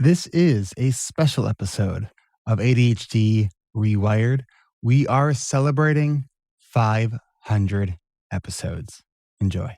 This is a special episode of ADHD reWired. We are celebrating 500 episodes. Enjoy.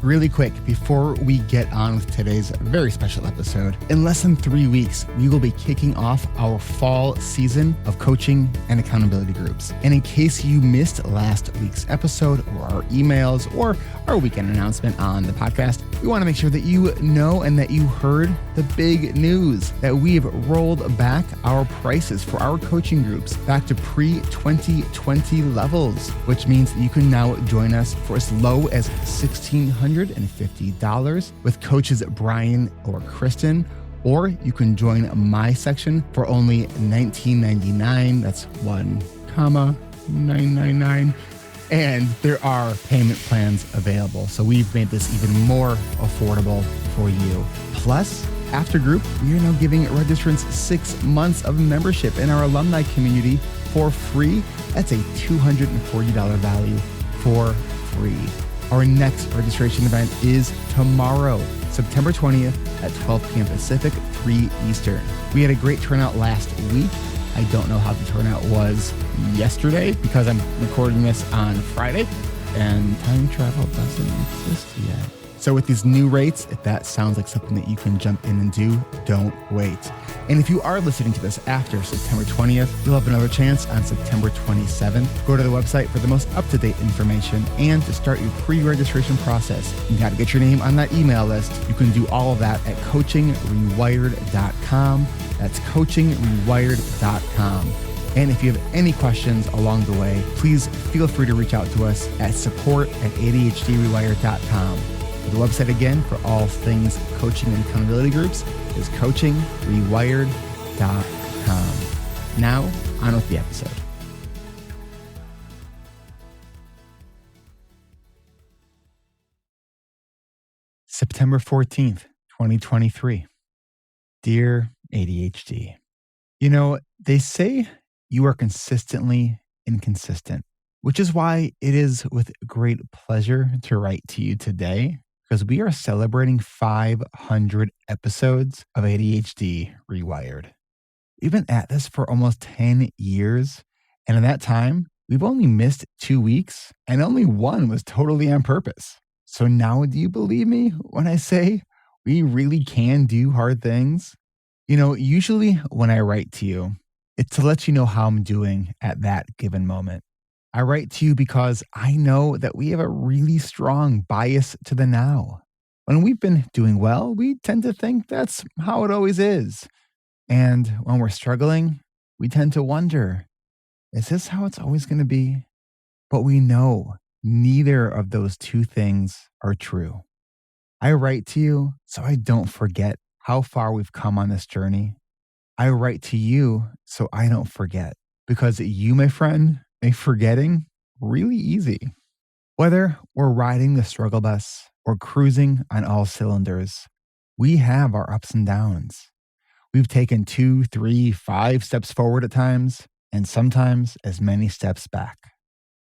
Really quick, before we get on with today's very special episode, in less than 3 weeks, we will be kicking off our fall season of coaching and accountability groups. And in case you missed last week's episode or our emails or our weekend announcement on the podcast, we want to make sure that you know and that you heard the big news that we've rolled back our prices for our coaching groups back to pre-2020 levels, which means that you can now join us for as low as $1,650 with coaches Brian or Kristen, or you can join my section for only $19.99. That's $1,999. And there are payment plans available. So we've made this even more affordable for you. Plus, after group, we are now giving registrants 6 months of membership in our alumni community for free. That's a $240 value for free. Our next registration event is tomorrow, September 20th at 12 p.m. Pacific, 3 Eastern. We had a great turnout last week. I don't know how the turnout was yesterday because I'm recording this on Friday and time travel doesn't exist yet. So with these new rates, if that sounds like something that you can jump in and do, don't wait. And if you are listening to this after September 20th, you'll have another chance on September 27th. Go to the website for the most up-to-date information and to start your pre-registration process. You got to get your name on that email list. You can do all of that at coachingrewired.com. That's coachingrewired.com. And if you have any questions along the way, please feel free to reach out to us at support@adhdrewired.com. The website again for all things coaching and accountability groups is coachingrewired.com. Now, on with the episode. September 14th, 2023. Dear ADHD, you know, they say you are consistently inconsistent, which is why it is with great pleasure to write to you today, because we are celebrating 500 episodes of ADHD reWired. We've been at this for almost 10 years, and in that time, we've only missed 2 weeks, and only one was totally on purpose. So now do you believe me when I say we really can do hard things? You know, usually when I write to you, it's to let you know how I'm doing at that given moment. I write to you because I know that we have a really strong bias to the now. When we've been doing well, we tend to think that's how it always is. And when we're struggling, we tend to wonder, is this how it's always going to be? But we know neither of those two things are true. I write to you so I don't forget how far we've come on this journey. I write to you so I don't forget, because you, my friend, make forgetting really easy. Whether we're riding the struggle bus or cruising on all cylinders, we have our ups and downs. We've taken 2, 3, 5 steps forward at times, and sometimes as many steps back.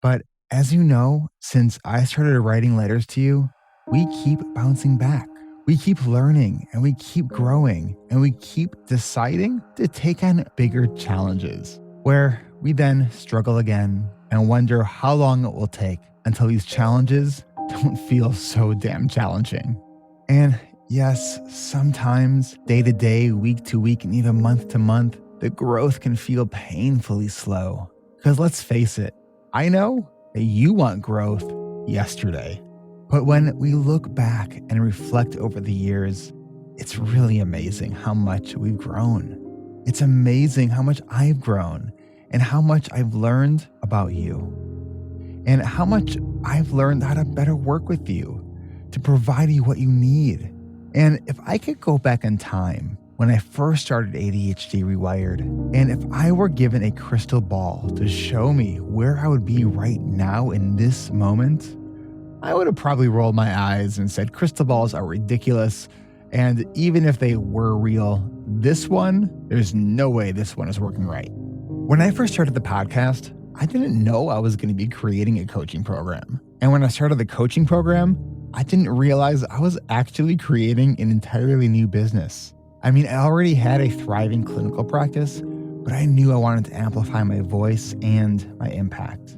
But as you know, since I started writing letters to you, we keep bouncing back. We keep learning and we keep growing and we keep deciding to take on bigger challenges, where we then struggle again and wonder how long it will take until these challenges don't feel so damn challenging. And yes, sometimes day to day, week to week, and even month to month, the growth can feel painfully slow. Because let's face it, I know that you want growth yesterday. But when we look back and reflect over the years, it's really amazing how much we've grown. It's amazing how much I've grown and how much I've learned about you and how much I've learned how to better work with you to provide you what you need. And if I could go back in time when I first started ADHD reWired, and if I were given a crystal ball to show me where I would be right now in this moment, I would have probably rolled my eyes and said crystal balls are ridiculous. And even if they were real, there's no way this one is working right. When I first started the podcast, I didn't know I was going to be creating a coaching program. And when I started the coaching program, I didn't realize I was actually creating an entirely new business. I mean, I already had a thriving clinical practice, but I knew I wanted to amplify my voice and my impact.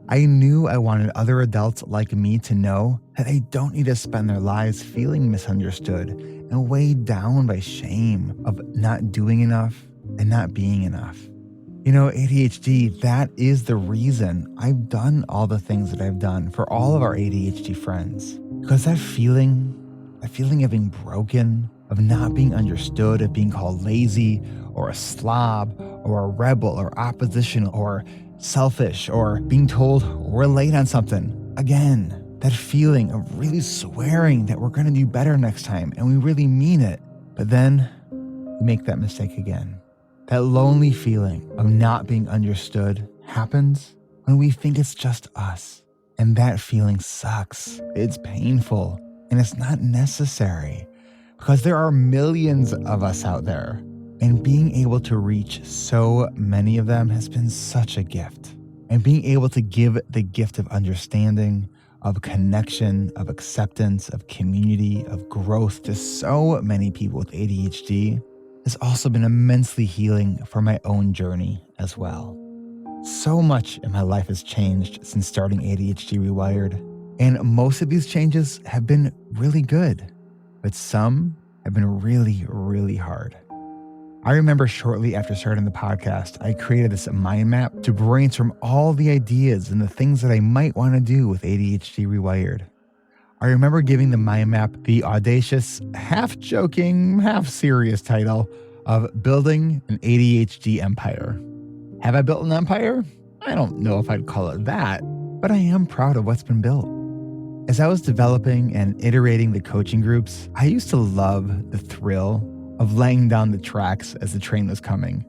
I knew I wanted other adults like me to know that they don't need to spend their lives feeling misunderstood and weighed down by shame of not doing enough and not being enough. ADHD, that is the reason I've done all the things that I've done for all of our ADHD friends. Because that feeling of being broken, of not being understood, of being called lazy or a slob or a rebel or oppositional or selfish or being told we're late on something. Again, that feeling of really swearing that we're going to do better next time and we really mean it. But then we make that mistake again. That lonely feeling of not being understood happens when we think it's just us. And that feeling sucks. It's painful and it's not necessary because there are millions of us out there. And being able to reach so many of them has been such a gift. And being able to give the gift of understanding, of connection, of acceptance, of community, of growth to so many people with ADHD has also been immensely healing for my own journey as well. So much in my life has changed since starting ADHD Rewired, and most of these changes have been really good, but some have been really, really hard. I remember shortly after starting the podcast, I created this mind map to brainstorm all the ideas and the things that I might want to do with ADHD Rewired. I remember giving the mind map the audacious, half joking, half serious title of Building an ADHD Empire. Have I built an empire? I don't know if I'd call it that, but I am proud of what's been built. As I was developing and iterating the coaching groups, I used to love the thrill of laying down the tracks as the train was coming,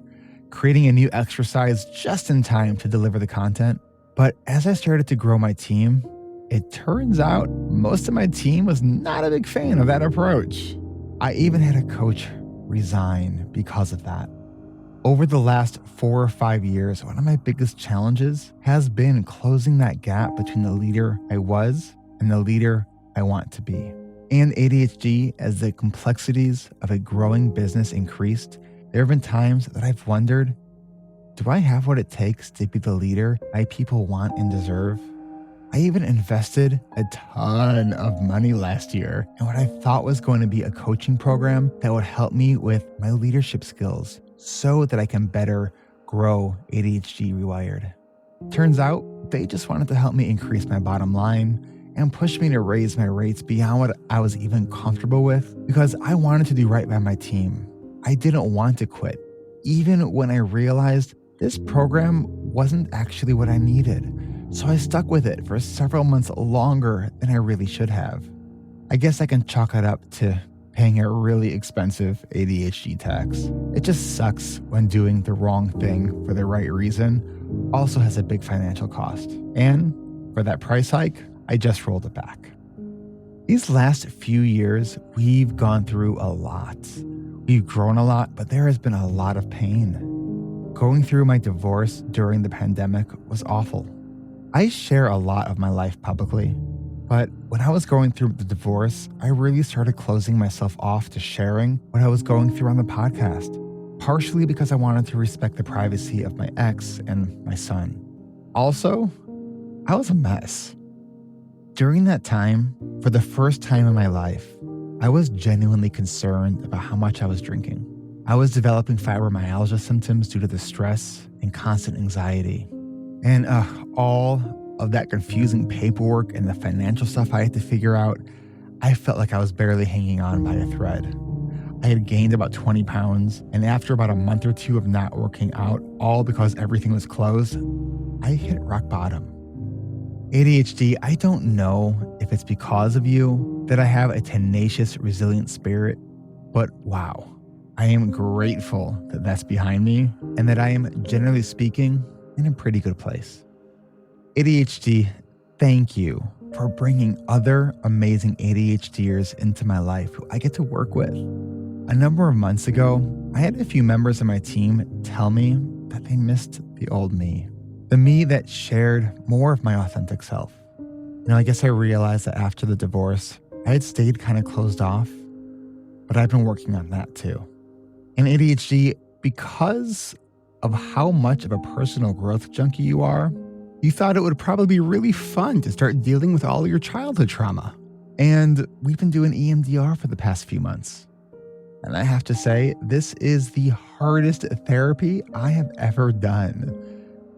creating a new exercise just in time to deliver the content. But as I started to grow my team, it turns out most of my team was not a big fan of that approach. I even had a coach resign because of that. Over the last 4 or 5 years, one of my biggest challenges has been closing that gap between the leader I was and the leader I want to be. And ADHD, as the complexities of a growing business increased, there have been times that I've wondered, do I have what it takes to be the leader my people want and deserve? I even invested a ton of money last year in what I thought was going to be a coaching program that would help me with my leadership skills so that I can better grow ADHD Rewired. Turns out, they just wanted to help me increase my bottom line and push me to raise my rates beyond what I was even comfortable with because I wanted to do right by my team. I didn't want to quit, even when I realized this program wasn't actually what I needed. So I stuck with it for several months longer than I really should have. I guess I can chalk it up to paying a really expensive ADHD tax. It just sucks when doing the wrong thing for the right reason also has a big financial cost. And for that price hike, I just rolled it back. These last few years, we've gone through a lot. We've grown a lot, but there has been a lot of pain. Going through my divorce during the pandemic was awful. I share a lot of my life publicly, but when I was going through the divorce, I really started closing myself off to sharing what I was going through on the podcast, partially because I wanted to respect the privacy of my ex and my son. Also, I was a mess. During that time, for the first time in my life, I was genuinely concerned about how much I was drinking. I was developing fibromyalgia symptoms due to the stress and constant anxiety. And all of that confusing paperwork and the financial stuff I had to figure out, I felt like I was barely hanging on by a thread. I had gained about 20 pounds, and after about a month or two of not working out, all because everything was closed, I hit rock bottom. ADHD, I don't know if it's because of you that I have a tenacious, resilient spirit, but wow, I am grateful that that's behind me and that I am, generally speaking, in a pretty good place. ADHD, thank you for bringing other amazing ADHDers into my life who I get to work with. A number of months ago, I had a few members of my team tell me that they missed the old me. The me that shared more of my authentic self. I guess I realized that after the divorce, I had stayed kind of closed off, but I've been working on that too. And ADHD, because of how much of a personal growth junkie you are, you thought it would probably be really fun to start dealing with all your childhood trauma. And we've been doing EMDR for the past few months. And I have to say, this is the hardest therapy I have ever done.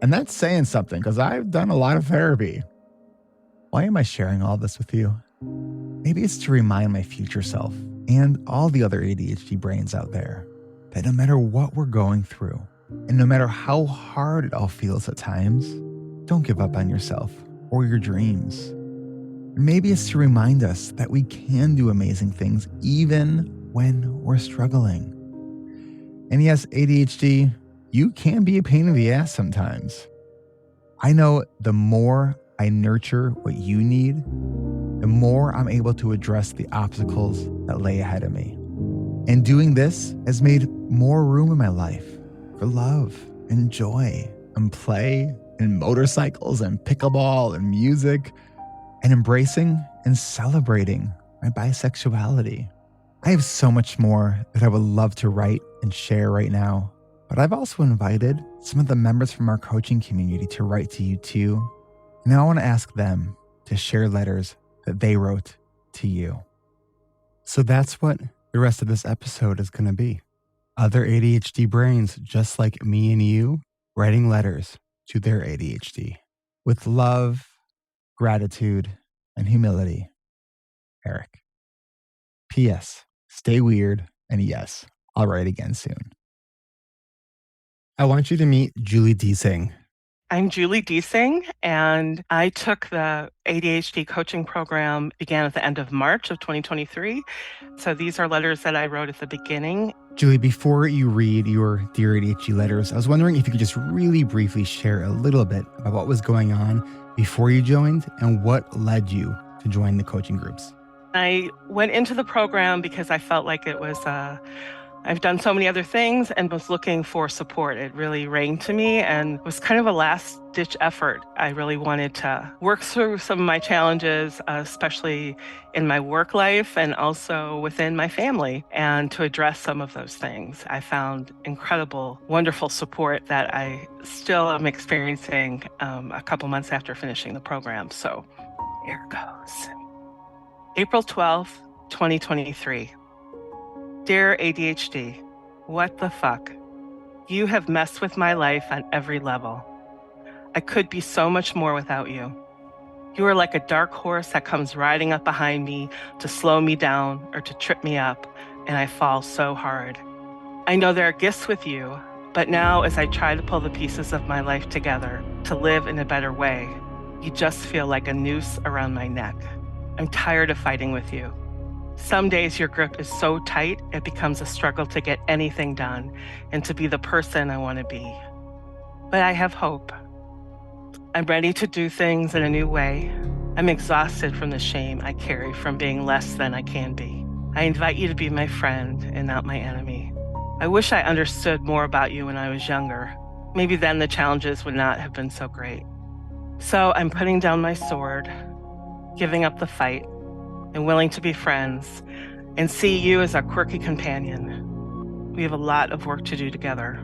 And that's saying something because I've done a lot of therapy. Why am I sharing all this with you? Maybe it's to remind my future self and all the other ADHD brains out there that no matter what we're going through, and no matter how hard it all feels at times, don't give up on yourself or your dreams. Maybe it's to remind us that we can do amazing things even when we're struggling. And yes, ADHD, you can be a pain in the ass sometimes. I know the more I nurture what you need, the more I'm able to address the obstacles that lay ahead of me. And doing this has made more room in my life for love and joy and play and motorcycles and pickleball and music and embracing and celebrating my bisexuality. I have so much more that I would love to write and share right now, but I've also invited some of the members from our coaching community to write to you too. Now I want to ask them to share letters that they wrote to you. So that's what the rest of this episode is going to be. Other ADHD brains just like me and you writing letters to their ADHD with love, gratitude, and humility. Eric. P.S. Stay weird, and yes, I'll write again soon. I want you to meet Julie Deasing. I'm Julie Deasing, and I took the ADHD coaching program, began at the end of March of 2023. So these are letters that I wrote at the beginning. Julie, before you read your Dear ADHD letters, I was wondering if you could just really briefly share a little bit about what was going on before you joined and what led you to join the coaching groups. I went into the program because I felt like it was I've done so many other things and was looking for support. It really rang to me and was kind of a last-ditch effort. I really wanted to work through some of my challenges, especially in my work life and also within my family, and to address some of those things. I found incredible, wonderful support that I still am experiencing a couple months after finishing the program. So here it goes. April 12th, 2023. Dear ADHD, what the fuck? You have messed with my life on every level. I could be so much more without you. You are like a dark horse that comes riding up behind me to slow me down or to trip me up, and I fall so hard. I know there are gifts with you, but now as I try to pull the pieces of my life together to live in a better way, you just feel like a noose around my neck. I'm tired of fighting with you. Some days your grip is so tight, it becomes a struggle to get anything done and to be the person I want to be. But I have hope. I'm ready to do things in a new way. I'm exhausted from the shame I carry from being less than I can be. I invite you to be my friend and not my enemy. I wish I understood more about you when I was younger. Maybe then the challenges would not have been so great. So I'm putting down my sword, giving up the fight, and willing to be friends and see you as a quirky companion. We have a lot of work to do together.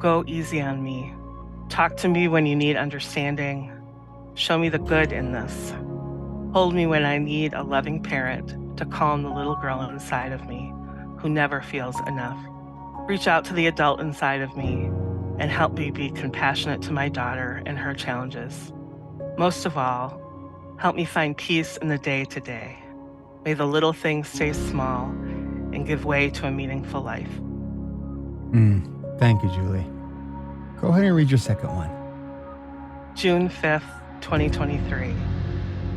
Go easy on me. Talk to me when you need understanding. Show me the good in this. Hold me when I need a loving parent to calm the little girl inside of me who never feels enough. Reach out to the adult inside of me and help me be compassionate to my daughter and her challenges. Most of all, help me find peace in the day-to-day. May the little things stay small and give way to a meaningful life. Thank you, Julie. Go ahead and read your second one. June 5th, 2023.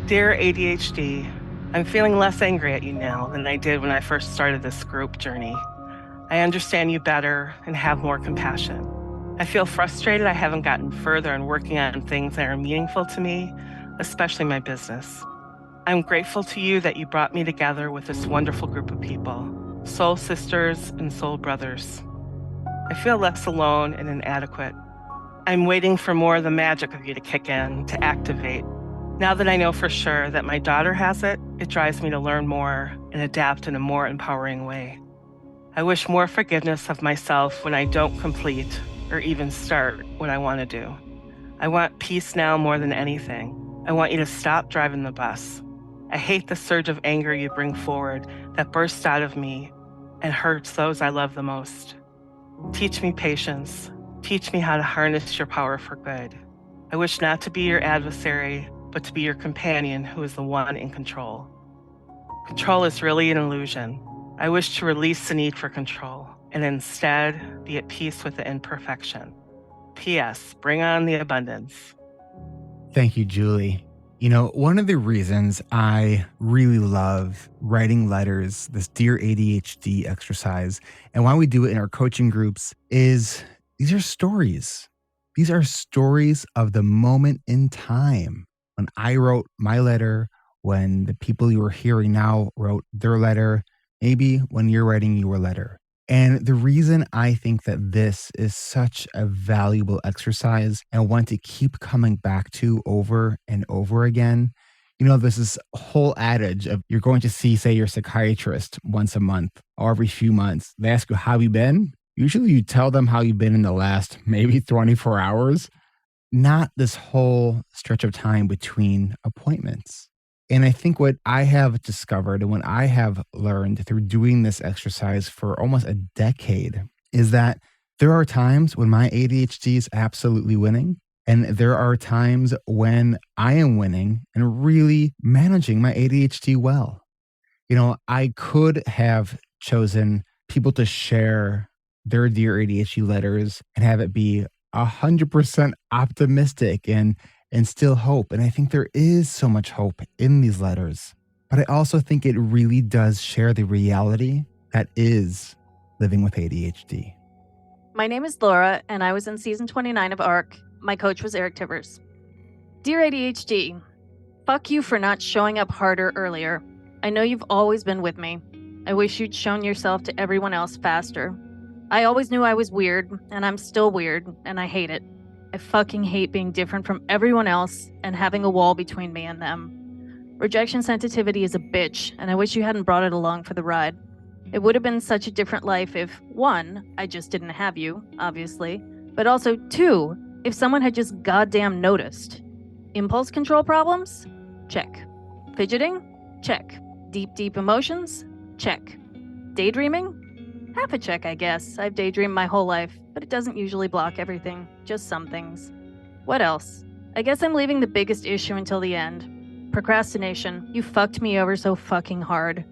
Dear ADHD, I'm feeling less angry at you now than I did when I first started this group journey. I understand you better and have more compassion. I feel frustrated I haven't gotten further in working on things that are meaningful to me, especially my business. I'm grateful to you that you brought me together with this wonderful group of people, soul sisters and soul brothers. I feel less alone and inadequate. I'm waiting for more of the magic of you to kick in, to activate. Now that I know for sure that my daughter has it, it drives me to learn more and adapt in a more empowering way. I wish more forgiveness of myself when I don't complete or even start what I want to do. I want peace now more than anything. I want you to stop driving the bus. I hate the surge of anger you bring forward that bursts out of me and hurts those I love the most. Teach me patience. Teach me how to harness your power for good. I wish not to be your adversary, but to be your companion who is the one in control. Control is really an illusion. I wish to release the need for control and instead be at peace with the imperfection. P.S. Bring on the abundance. Thank you, Julie. You know, one of the reasons I really love writing letters, this Dear ADHD exercise, and why we do it in our coaching groups is these are stories. These are stories of the moment in time when I wrote my letter, when the people you are hearing now wrote their letter, maybe when you're writing your letter. And the reason I think that this is such a valuable exercise and one to keep coming back to over and over again, you know, there's this whole adage of you're going to see, say, your psychiatrist once a month or every few months. They ask you, how you been? Usually you tell them how you've been in the last maybe 24 hours, not this whole stretch of time between appointments. And I think what I have discovered and what I have learned through doing this exercise for almost a decade is that there are times when my ADHD is absolutely winning. And there are times when I am winning and really managing my ADHD well. You know, I could have chosen people to share their Dear ADHD letters and have it be 100% optimistic and instill hope. And I think there is so much hope in these letters. But I also think it really does share the reality that is living with ADHD. My name is Laura, and I was in season 29 of ARC. My coach was Eric Tivers. Dear ADHD, fuck you for not showing up harder earlier. I know you've always been with me. I wish you'd shown yourself to everyone else faster. I always knew I was weird, and I'm still weird, and I hate it. I fucking hate being different from everyone else and having a wall between me and them. Rejection sensitivity is a bitch, and I wish you hadn't brought it along for the ride. It would have been such a different life if, 1, I just didn't have you, obviously, but also 2, if someone had just goddamn noticed. Impulse control problems? Check. Fidgeting? Check. Deep emotions? Check. Daydreaming? Half a check, I guess. I've daydreamed my whole life, but it doesn't usually block everything, just some things. What else? I guess I'm leaving the biggest issue until the end. Procrastination. You fucked me over so fucking hard.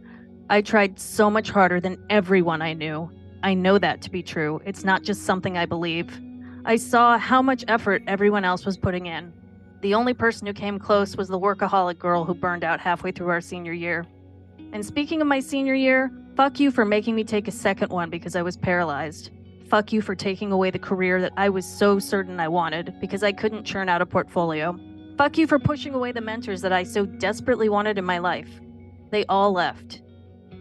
I tried so much harder than everyone I knew. I know that to be true. It's not just something I believe. I saw how much effort everyone else was putting in. The only person who came close was the workaholic girl who burned out halfway through our senior year. And speaking of my senior year, fuck you for making me take a second one because I was paralyzed. Fuck you for taking away the career that I was so certain I wanted because I couldn't churn out a portfolio. Fuck you for pushing away the mentors that I so desperately wanted in my life. They all left.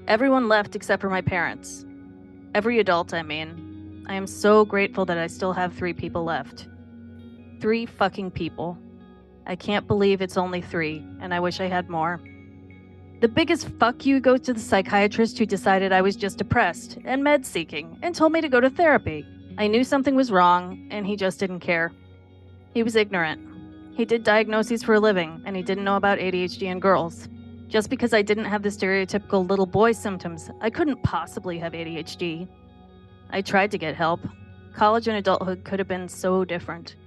Everyone left except for my parents. Every adult, I mean. I am so grateful that I still have 3 people left. 3 fucking people. I can't believe it's only 3, and I wish I had more. The biggest fuck you goes to the psychiatrist who decided I was just depressed and med-seeking and told me to go to therapy. I knew something was wrong, and he just didn't care. He was ignorant. He did diagnoses for a living, and he didn't know about ADHD in girls. Just because I didn't have the stereotypical little boy symptoms, I couldn't possibly have ADHD. I tried to get help. College and adulthood could have been so different.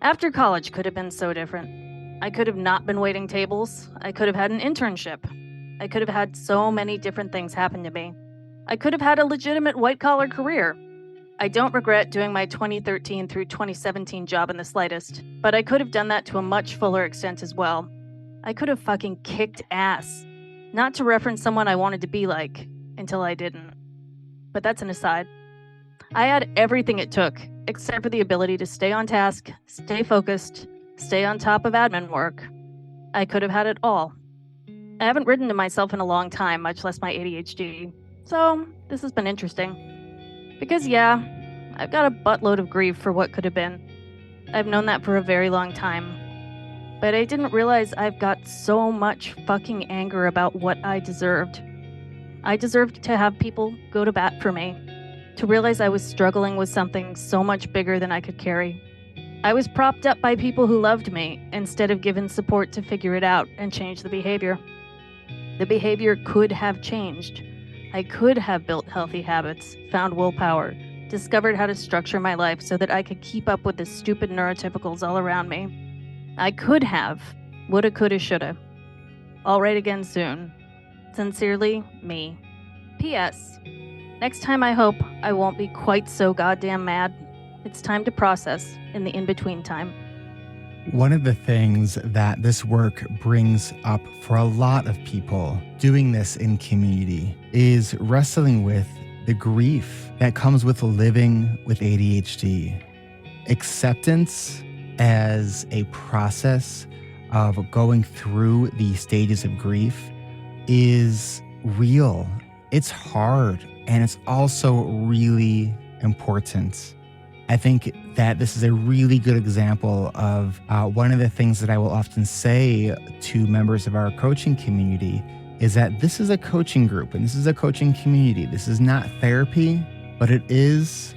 After college could have been so different. I could have not been waiting tables. I could have had an internship. I could have had so many different things happen to me. I could have had a legitimate white-collar career. I don't regret doing my 2013 through 2017 job in the slightest, but I could have done that to a much fuller extent as well. I could have fucking kicked ass. Not to reference someone I wanted to be like, until I didn't. But that's an aside. I had everything it took, except for the ability to stay on task, stay focused, stay on top of admin work. I could have had it all. I haven't written to myself in a long time, much less my ADHD. So, this has been interesting. Because yeah, I've got a buttload of grief for what could have been. I've known that for a very long time. But I didn't realize I've got so much fucking anger about what I deserved. I deserved to have people go to bat for me. to realize I was struggling with something so much bigger than I could carry. I was propped up by people who loved me instead of given support to figure it out and change the behavior. The behavior could have changed. I could have built healthy habits, found willpower, discovered how to structure my life so that I could keep up with the stupid neurotypicals all around me. I could have. Woulda, coulda, shoulda. I'll write again soon. Sincerely, me. P.S. Next time I hope I won't be quite so goddamn mad. It's time to process in the in-between time. One of the things that this work brings up for a lot of people doing this in community is wrestling with the grief that comes with living with ADHD. Acceptance as a process of going through the stages of grief is real. It's hard, and it's also really important. I think that this is a really good example of one of the things that I will often say to members of our coaching community is that this is a coaching group and this is a coaching community. This is not therapy, but it is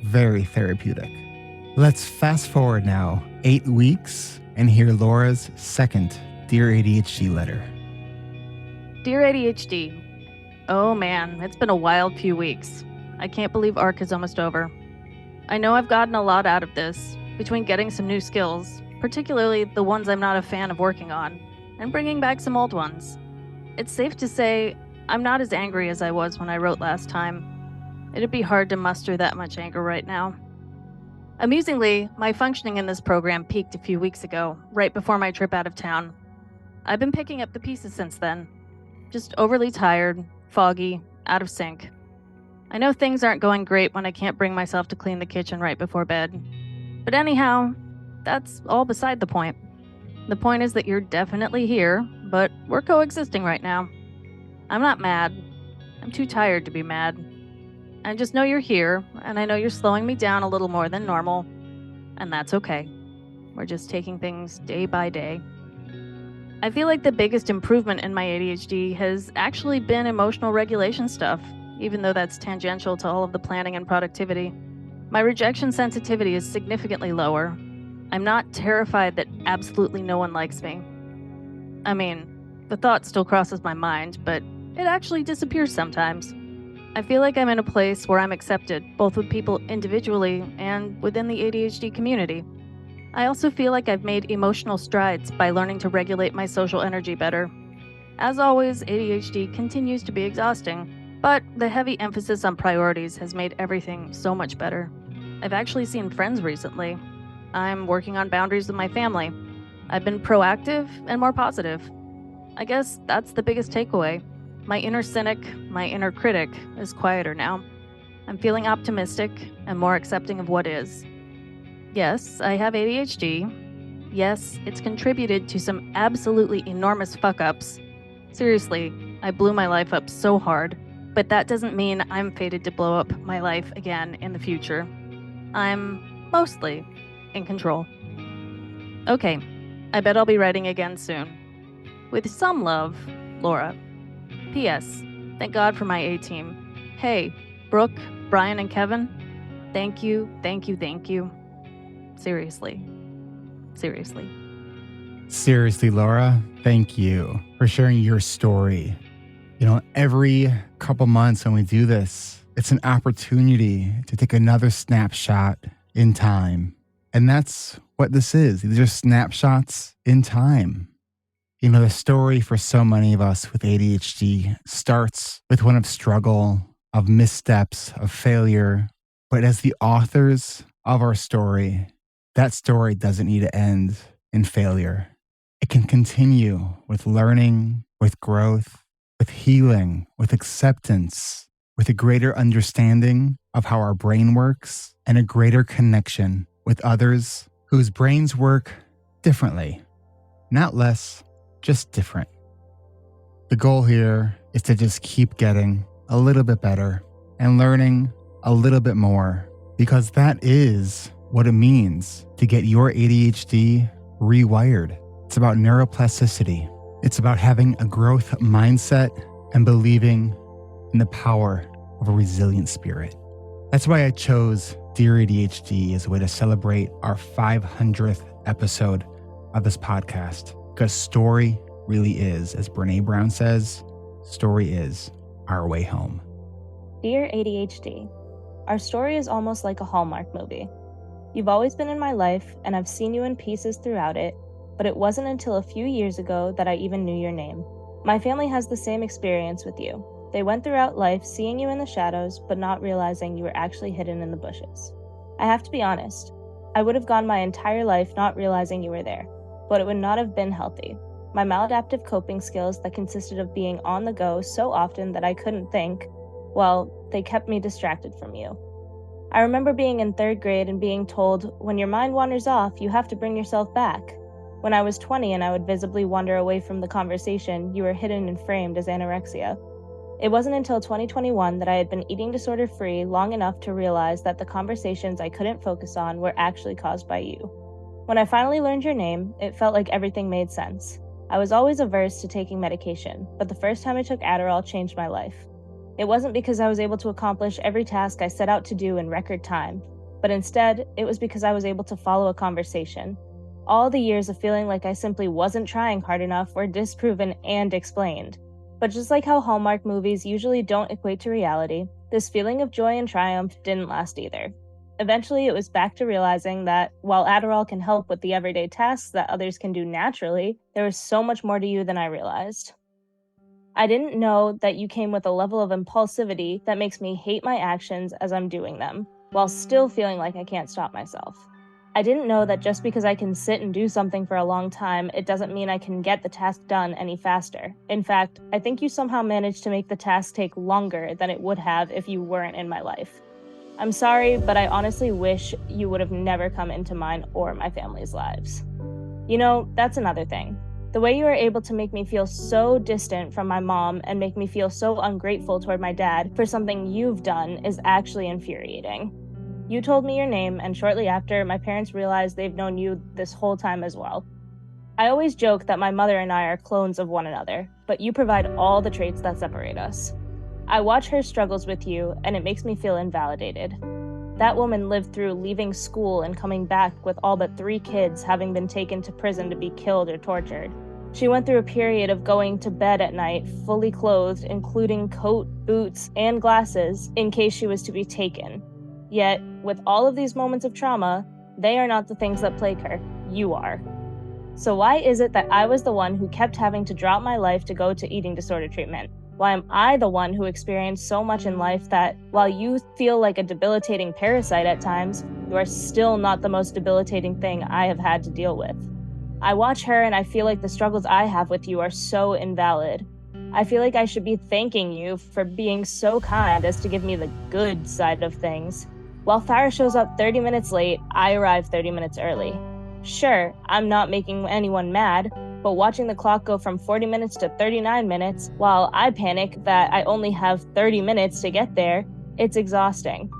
very therapeutic. Let's fast forward now 8 weeks and hear Laura's second Dear ADHD letter. Dear ADHD, oh man, it's been a wild few weeks. I can't believe ARC is almost over. I know I've gotten a lot out of this, between getting some new skills, particularly the ones I'm not a fan of working on, and bringing back some old ones. It's safe to say I'm not as angry as I was when I wrote last time. It'd be hard to muster that much anger right now. Amusingly, my functioning in this program peaked a few weeks ago, right before my trip out of town. I've been picking up the pieces since then. Just overly tired, foggy, out of sync. I know things aren't going great when I can't bring myself to clean the kitchen right before bed. But anyhow, that's all beside the point. The point is that you're definitely here, but we're coexisting right now. I'm not mad. I'm too tired to be mad. I just know you're here, and I know you're slowing me down a little more than normal, and that's okay. We're just taking things day by day. I feel like the biggest improvement in my ADHD has actually been emotional regulation stuff, even though that's tangential to all of the planning and productivity. My rejection sensitivity is significantly lower. I'm not terrified that absolutely no one likes me. I mean, the thought still crosses my mind, but it actually disappears sometimes. I feel like I'm in a place where I'm accepted, both with people individually and within the ADHD community. I also feel like I've made emotional strides by learning to regulate my social energy better. As always, ADHD continues to be exhausting, but the heavy emphasis on priorities has made everything so much better. I've actually seen friends recently. I'm working on boundaries with my family. I've been proactive and more positive. I guess that's the biggest takeaway. My inner cynic, my inner critic, is quieter now. I'm feeling optimistic and more accepting of what is. Yes, I have ADHD. Yes, it's contributed to some absolutely enormous fuck-ups. Seriously, I blew my life up so hard, but that doesn't mean I'm fated to blow up my life again in the future. I'm mostly in control. Okay, I bet I'll be writing again soon. With some love, Laura. P.S. Thank God for my A-team. Hey, Brooke, Brian, and Kevin, thank you, thank you, thank you. Seriously. Seriously. Seriously, Laura, thank you for sharing your story. You know, every couple months when we do this, it's an opportunity to take another snapshot in time. And that's what this is. These are snapshots in time. You know, the story for so many of us with ADHD starts with one of struggle, of missteps, of failure. But as the authors of our story, that story doesn't need to end in failure. It can continue with learning, with growth, with healing, with acceptance, with a greater understanding of how our brain works and a greater connection with others whose brains work differently, not less, just different. The goal here is to just keep getting a little bit better and learning a little bit more, because that is what it means to get your ADHD rewired. It's about neuroplasticity. It's about having a growth mindset and believing in the power of a resilient spirit. That's why I chose Dear ADHD as a way to celebrate our 500th episode of this podcast. Because story really is, as Brene Brown says, story is our way home. Dear ADHD, our story is almost like a Hallmark movie. You've always been in my life, and I've seen you in pieces throughout it, but it wasn't until a few years ago that I even knew your name. My family has the same experience with you. They went throughout life seeing you in the shadows, but not realizing you were actually hidden in the bushes. I have to be honest, I would have gone my entire life not realizing you were there, but it would not have been healthy. My maladaptive coping skills that consisted of being on the go so often that I couldn't think, well, they kept me distracted from you. I remember being in 3rd grade and being told, when your mind wanders off, you have to bring yourself back. When I was 20 and I would visibly wander away from the conversation, you were hidden and framed as anorexia. It wasn't until 2021 that I had been eating disorder free long enough to realize that the conversations I couldn't focus on were actually caused by you. When I finally learned your name, it felt like everything made sense. I was always averse to taking medication, but the first time I took Adderall changed my life. It wasn't because I was able to accomplish every task I set out to do in record time, but instead, it was because I was able to follow a conversation. All the years of feeling like I simply wasn't trying hard enough were disproven and explained. But just like how Hallmark movies usually don't equate to reality, this feeling of joy and triumph didn't last either. Eventually, it was back to realizing that while Adderall can help with the everyday tasks that others can do naturally, there was so much more to you than I realized. I didn't know that you came with a level of impulsivity that makes me hate my actions as I'm doing them, while still feeling like I can't stop myself. I didn't know that just because I can sit and do something for a long time, it doesn't mean I can get the task done any faster. In fact, I think you somehow managed to make the task take longer than it would have if you weren't in my life. I'm sorry, but I honestly wish you would have never come into mine or my family's lives. You know, that's another thing. The way you are able to make me feel so distant from my mom and make me feel so ungrateful toward my dad for something you've done is actually infuriating. You told me your name, and shortly after, my parents realized they've known you this whole time as well. I always joke that my mother and I are clones of one another, but you provide all the traits that separate us. I watch her struggles with you, and it makes me feel invalidated. That woman lived through leaving school and coming back with all but 3 kids having been taken to prison to be killed or tortured. She went through a period of going to bed at night fully clothed, including coat, boots, and glasses, in case she was to be taken. Yet, with all of these moments of trauma, they are not the things that plague her. You are. So why is it that I was the one who kept having to drop my life to go to eating disorder treatment? Why am I the one who experienced so much in life that, while you feel like a debilitating parasite at times, you are still not the most debilitating thing I have had to deal with? I watch her and I feel like the struggles I have with you are so invalid. I feel like I should be thanking you for being so kind as to give me the good side of things. While Farah shows up 30 minutes late, I arrive 30 minutes early. Sure, I'm not making anyone mad, but watching the clock go from 40 minutes to 39 minutes, while I panic that I only have 30 minutes to get there, it's exhausting.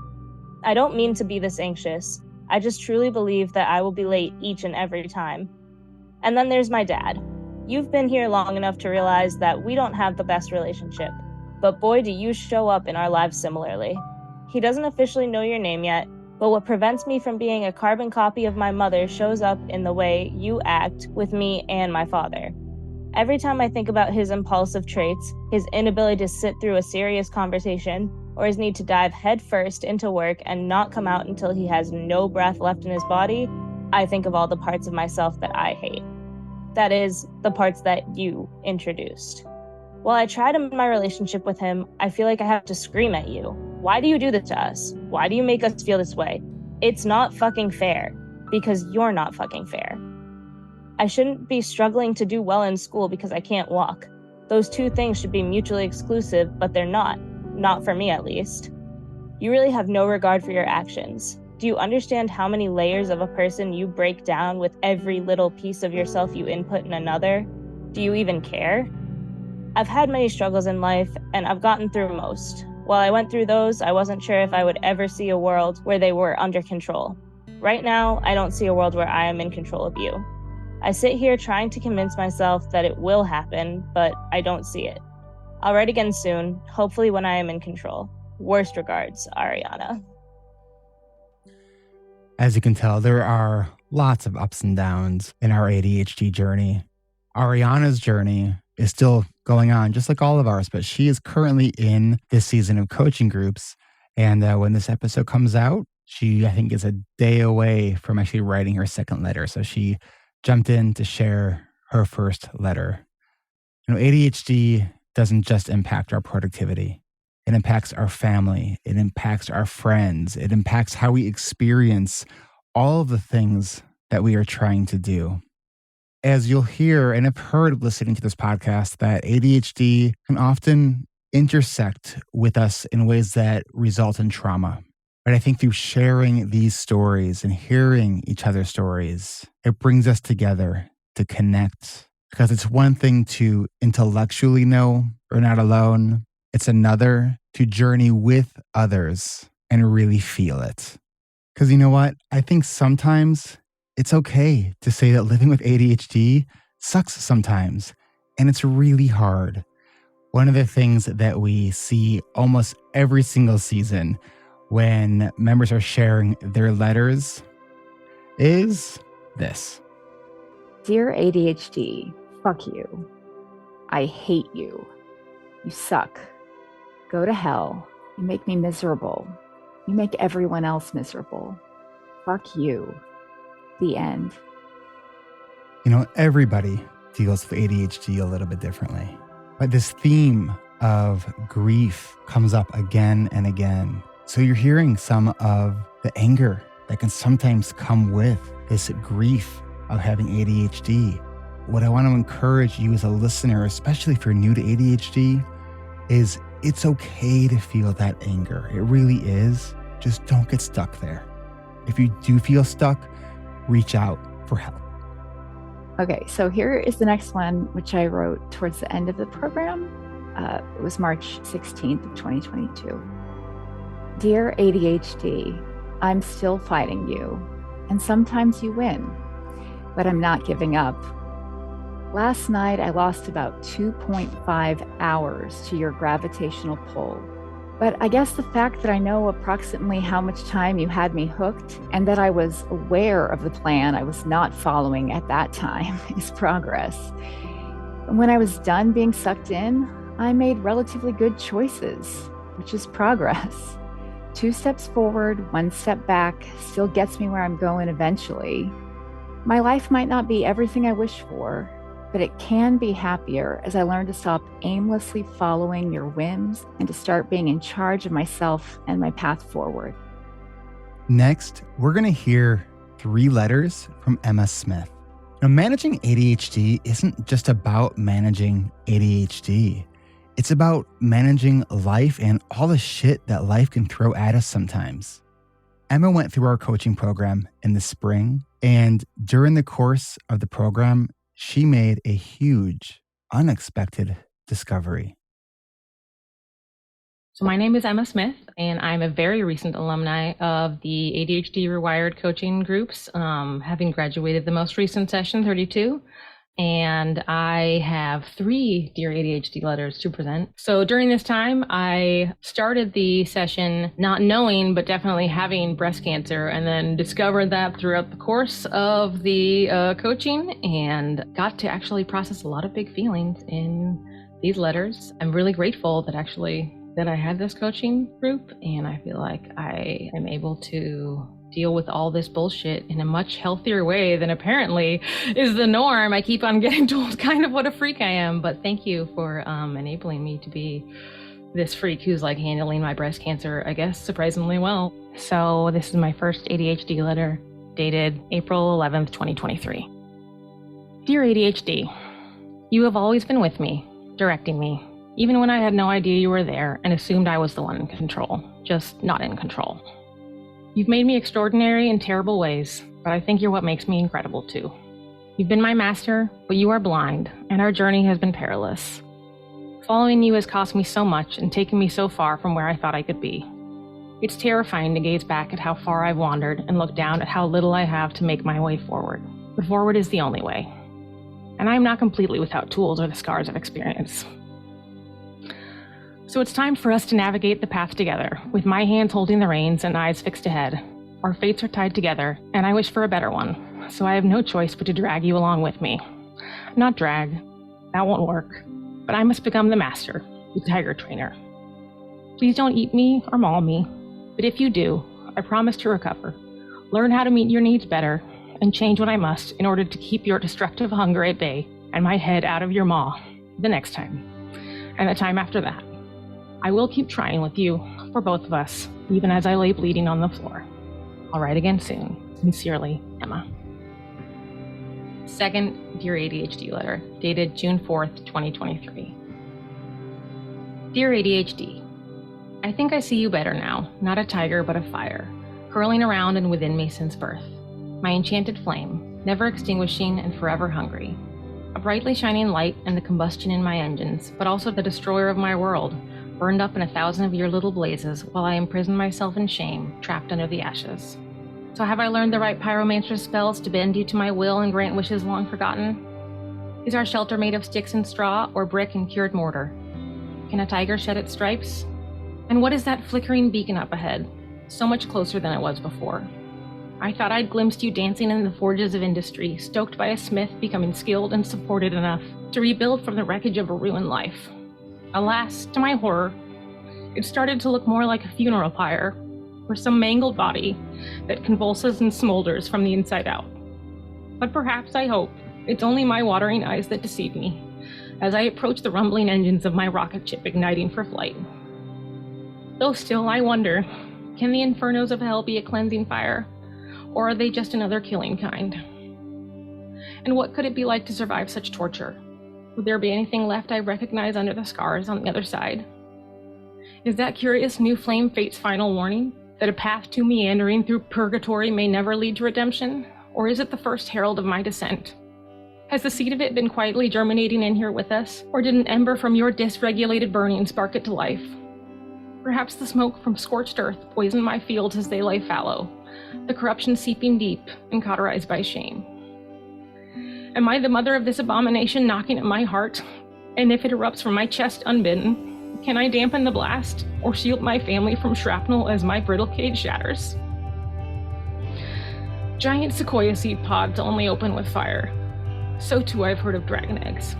I don't mean to be this anxious. I just truly believe that I will be late each and every time. And then there's my dad. You've been here long enough to realize that we don't have the best relationship, but boy do you show up in our lives similarly. He doesn't officially know your name yet, but what prevents me from being a carbon copy of my mother shows up in the way you act with me and my father. Every time I think about his impulsive traits, his inability to sit through a serious conversation, or his need to dive headfirst into work and not come out until he has no breath left in his body, I think of all the parts of myself that I hate. That is, the parts that you introduced. While I try to mend my relationship with him, I feel like I have to scream at you. Why do you do this to us? Why do you make us feel this way? It's not fucking fair, because you're not fucking fair. I shouldn't be struggling to do well in school because I can't walk. Those two things should be mutually exclusive, but they're not. Not for me, at least. You really have no regard for your actions. Do you understand how many layers of a person you break down with every little piece of yourself you input in another? Do you even care? I've had many struggles in life, and I've gotten through most. While I went through those, I wasn't sure if I would ever see a world where they were under control. Right now, I don't see a world where I am in control of you. I sit here trying to convince myself that it will happen, but I don't see it. I'll write again soon, hopefully when I am in control. Worst regards, Ariana. As you can tell, there are lots of ups and downs in our ADHD journey. Ariana's journey is still going on, just like all of ours, but she is currently in this season of coaching groups. And when this episode comes out, she, I think, is a day away from actually writing her second letter. So she jumped in to share her first letter. ADHD doesn't just impact our productivity. It impacts our family. It impacts our friends. It impacts how we experience all of the things that we are trying to do. As you'll hear and have heard listening to this podcast, that ADHD can often intersect with us in ways that result in trauma. But I think through sharing these stories and hearing each other's stories, it brings us together to connect. Because it's one thing to intellectually know we're not alone. It's another to journey with others and really feel it. Because you know what? I think sometimes it's okay to say that living with ADHD sucks sometimes, and it's really hard. One of the things that we see almost every single season when members are sharing their letters is this. Dear ADHD, fuck you. I hate you. You suck. Go to hell. You make me miserable. You make everyone else miserable. Fuck you. The end. Everybody deals with ADHD a little bit differently. But this theme of grief comes up again and again. So you're hearing some of the anger that can sometimes come with this grief of having ADHD. What I want to encourage you as a listener, especially if you're new to ADHD, is it's okay to feel that anger. It really is. Just don't get stuck there. If you do feel stuck, reach out for help. Okay, so here is the next one, which I wrote towards the end of the program. It was March 16th of 2022. Dear ADHD, I'm still fighting you, and sometimes you win, but I'm not giving up. Last night, I lost about 2.5 hours to your gravitational pull. But I guess the fact that I know approximately how much time you had me hooked and that I was aware of the plan I was not following at that time is progress. And when I was done being sucked in, I made relatively good choices, which is progress. 2 steps forward, 1 step back still gets me where I'm going eventually. My life might not be everything I wish for, but it can be happier as I learn to stop aimlessly following your whims and to start being in charge of myself and my path forward. Next, we're going to hear 3 letters from Emma Smith. Managing ADHD isn't just about managing ADHD. It's about managing life and all the shit that life can throw at us sometimes. Emma went through our coaching program in the spring, and during the course of the program, she made a huge, unexpected discovery. So my name is Emma Smith, and I'm a very recent alumni of the ADHD reWired coaching groups, having graduated the most recent session, 32. And I have 3 Dear ADHD letters to present. So during this time, I started the session not knowing, but definitely having breast cancer, and then discovered that throughout the course of the coaching, and got to actually process a lot of big feelings in these letters. I'm really grateful that I had this coaching group, and I feel like I am able to deal with all this bullshit in a much healthier way than apparently is the norm. I keep on getting told kind of what a freak I am, but thank you for enabling me to be this freak who's like handling my breast cancer, I guess, surprisingly well. So this is my first ADHD letter, dated April 11th, 2023. Dear ADHD, you have always been with me, directing me, even when I had no idea you were there and assumed I was the one in control, just not in control. You've made me extraordinary in terrible ways, but I think you're what makes me incredible too. You've been my master, but you are blind, and our journey has been perilous. Following you has cost me so much and taken me so far from where I thought I could be. It's terrifying to gaze back at how far I've wandered and look down at how little I have to make my way forward. But forward is the only way. And I am not completely without tools or the scars of experience. So it's time for us to navigate the path together, with my hands holding the reins and eyes fixed ahead. Our fates are tied together, and I wish for a better one, so I have no choice but to drag you along with me. Not drag, that won't work, but I must become the master, the tiger trainer. Please don't eat me or maul me, but if you do, I promise to recover, learn how to meet your needs better, and change what I must in order to keep your destructive hunger at bay and my head out of your maw the next time, and the time after that. I will keep trying with you, for both of us, even as I lay bleeding on the floor. I'll write again soon. Sincerely, Emma. Second Dear ADHD letter, dated June 4th, 2023. Dear ADHD, I think I see you better now, not a tiger but a fire, curling around and within me since birth. My enchanted flame, never extinguishing and forever hungry. A brightly shining light and the combustion in my engines, but also the destroyer of my world, burned up in 1,000 of your little blazes while I imprison myself in shame, trapped under the ashes. So have I learned the right pyromancer spells to bend you to my will and grant wishes long forgotten? Is our shelter made of sticks and straw or brick and cured mortar? Can a tiger shed its stripes? And what is that flickering beacon up ahead, so much closer than it was before? I thought I'd glimpsed you dancing in the forges of industry, stoked by a smith becoming skilled and supported enough to rebuild from the wreckage of a ruined life. Alas, to my horror, it started to look more like a funeral pyre, or some mangled body that convulses and smolders from the inside out. But perhaps, I hope, it's only my watering eyes that deceive me, as I approach the rumbling engines of my rocket ship igniting for flight. Though still, I wonder, can the infernos of hell be a cleansing fire, or are they just another killing kind? And what could it be like to survive such torture? Would there be anything left I recognize under the scars on the other side? Is that curious new flame fate's final warning, that a path to meandering through purgatory may never lead to redemption? Or is it the first herald of my descent? Has the seed of it been quietly germinating in here with us, or did an ember from your dysregulated burning spark it to life? Perhaps the smoke from scorched earth poisoned my fields as they lay fallow, the corruption seeping deep and cauterized by shame. Am I the mother of this abomination knocking at my heart? And if it erupts from my chest unbidden, can I dampen the blast or shield my family from shrapnel as my brittle cage shatters? Giant sequoia seed pods only open with fire. So too I've heard of dragon eggs.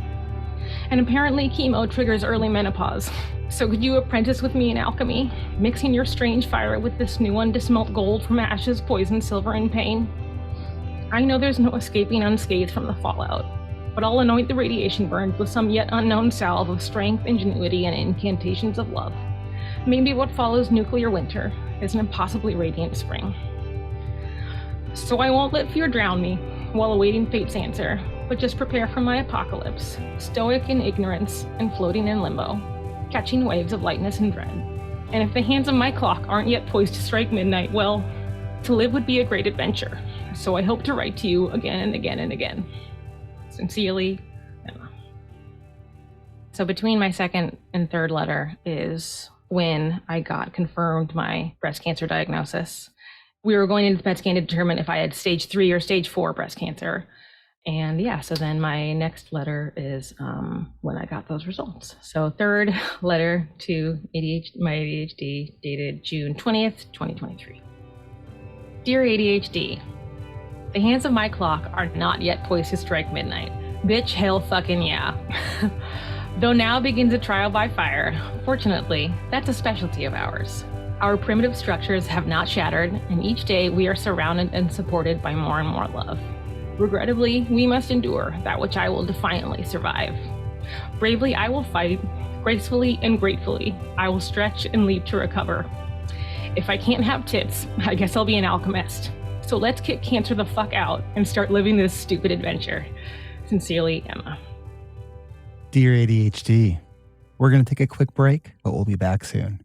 And apparently chemo triggers early menopause. So could you apprentice with me in alchemy, mixing your strange fire with this new one to smelt gold from ashes, poison, silver, and pain? I know there's no escaping unscathed from the fallout, but I'll anoint the radiation burns with some yet unknown salve of strength, ingenuity, and incantations of love. Maybe what follows nuclear winter is an impossibly radiant spring. So I won't let fear drown me while awaiting fate's answer, but just prepare for my apocalypse, stoic in ignorance and floating in limbo, catching waves of lightness and dread. And if the hands of my clock aren't yet poised to strike midnight, well, to live would be a great adventure. So I hope to write to you again and again and again. Sincerely, Emma. So between my second and third letter is when I got confirmed my breast cancer diagnosis. We were going into the PET scan to determine if I had stage 3 or stage 4 breast cancer. And yeah, so then my next letter is when I got those results. So third letter to my ADHD, dated June 20th, 2023. Dear ADHD, the hands of my clock are not yet poised to strike midnight. Bitch, hell fucking yeah. Though now begins a trial by fire, fortunately, that's a specialty of ours. Our primitive structures have not shattered, and each day we are surrounded and supported by more and more love. Regrettably, we must endure that which I will defiantly survive. Bravely I will fight, gracefully and gratefully I will stretch and leap to recover. If I can't have tits, I guess I'll be an alchemist. So let's kick cancer the fuck out and start living this stupid adventure. Sincerely, Emma. Dear ADHD, we're going to take a quick break, but we'll be back soon.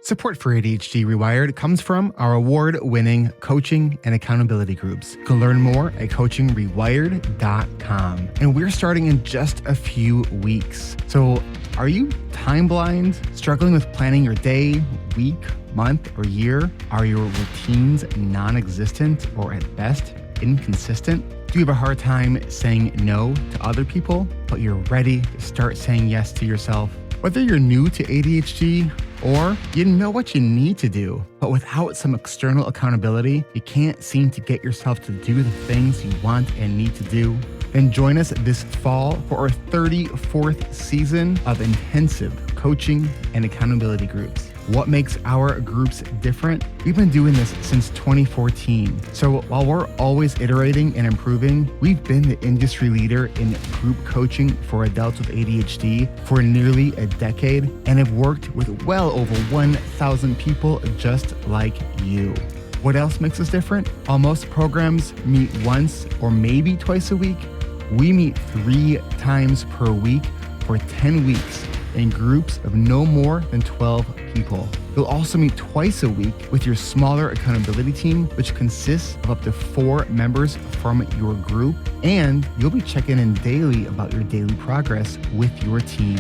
Support for ADHD reWired comes from our award-winning coaching and accountability groups. You can learn more at coachingrewired.com. And we're starting in just a few weeks. So are you time blind, struggling with planning your day, week, month, or year? Are your routines non-existent or at best inconsistent? Do you have a hard time saying no to other people, but you're ready to start saying yes to yourself? Whether you're new to ADHD Or you know what you need to do, but without some external accountability, you can't seem to get yourself to do the things you want and need to do? Then join us this fall for our 34th season of intensive coaching and accountability groups. What makes our groups different? We've been doing this since 2014. So while we're always iterating and improving, we've been the industry leader in group coaching for adults with ADHD for nearly a decade and have worked with well over 1,000 people just like you. What else makes us different? While most programs meet once or maybe twice a week, we meet 3 times per week for 10 weeks in groups of no more than 12 people. You'll also meet twice a week with your smaller accountability team, which consists of up to 4 members from your group, and you'll be checking in daily about your daily progress with your team.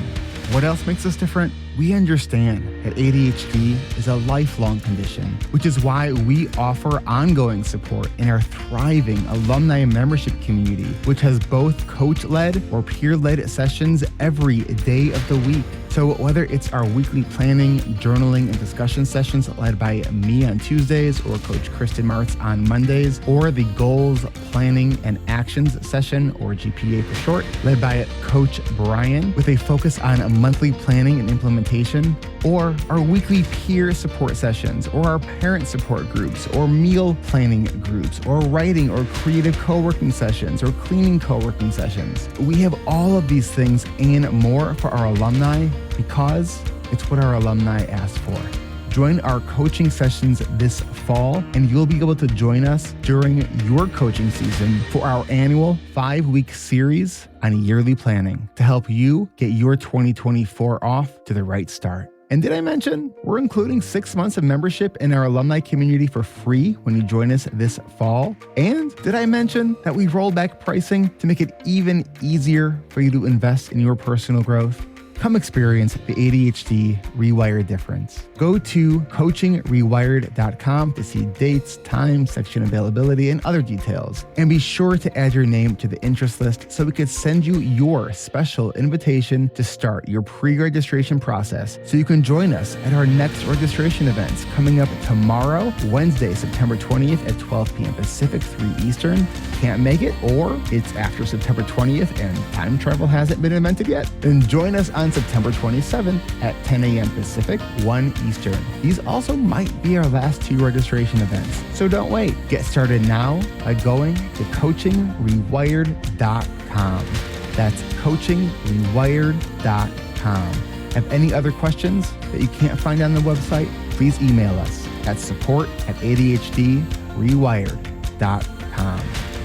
What else makes us different? We understand that ADHD is a lifelong condition, which is why we offer ongoing support in our thriving alumni membership community, which has both coach-led or peer-led sessions every day of the week. So whether it's our weekly planning, journaling, and discussion sessions led by me on Tuesdays or Coach Kristen Martz on Mondays, or the goals, planning, and actions session, or GPA for short, led by Coach Brian with a focus on monthly planning and implementation, or our weekly peer support sessions, or our parent support groups, or meal planning groups, or writing or creative co-working sessions, or cleaning co-working sessions. We have all of these things and more for our alumni because it's what our alumni asked for. Join our coaching sessions this fall, and you'll be able to join us during your coaching season for our annual 5-week series on yearly planning to help you get your 2024 off to the right start. And did I mention we're including 6 months of membership in our alumni community for free when you join us this fall? And did I mention that we rolled back pricing to make it even easier for you to invest in your personal growth? Come experience the ADHD rewired difference. Go to coachingrewired.com to see dates, time, section availability, and other details. And be sure to add your name to the interest list so we can send you your special invitation to start your pre-registration process so you can join us at our next registration events coming up tomorrow, Wednesday, September 20th at 12 p.m. Pacific, 3 Eastern. Can't make it, or it's after September 20th and time travel hasn't been invented yet? Then join us on September 27th at 10 a.m. Pacific, 1 Eastern. These also might be our last 2 registration events, so don't wait. Get started now by going to coachingrewired.com. That's coachingrewired.com. Have any other questions that you can't find on the website? Please email us at support@adhdrewired.com.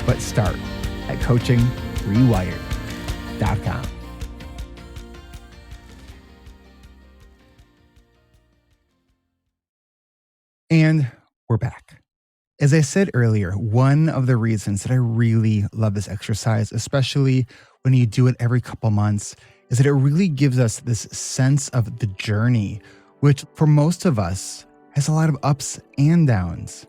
But start at coachingrewired.com. And we're back. As I said earlier, one of the reasons that I really love this exercise, especially when you do it every couple months, is that it really gives us this sense of the journey, which for most of us has a lot of ups and downs.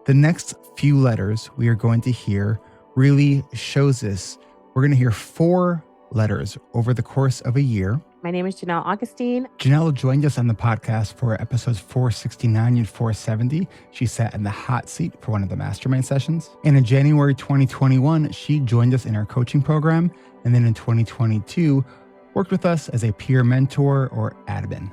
The next few letters we are going to hear really shows this. We're going to hear 4 letters over the course of a year. My name is Janelle Augustine. Janelle joined us on the podcast for episodes 469 and 470. She sat in the hot seat for one of the mastermind sessions. And in January 2021, she joined us in our coaching program. And then in 2022, worked with us as a peer mentor or admin.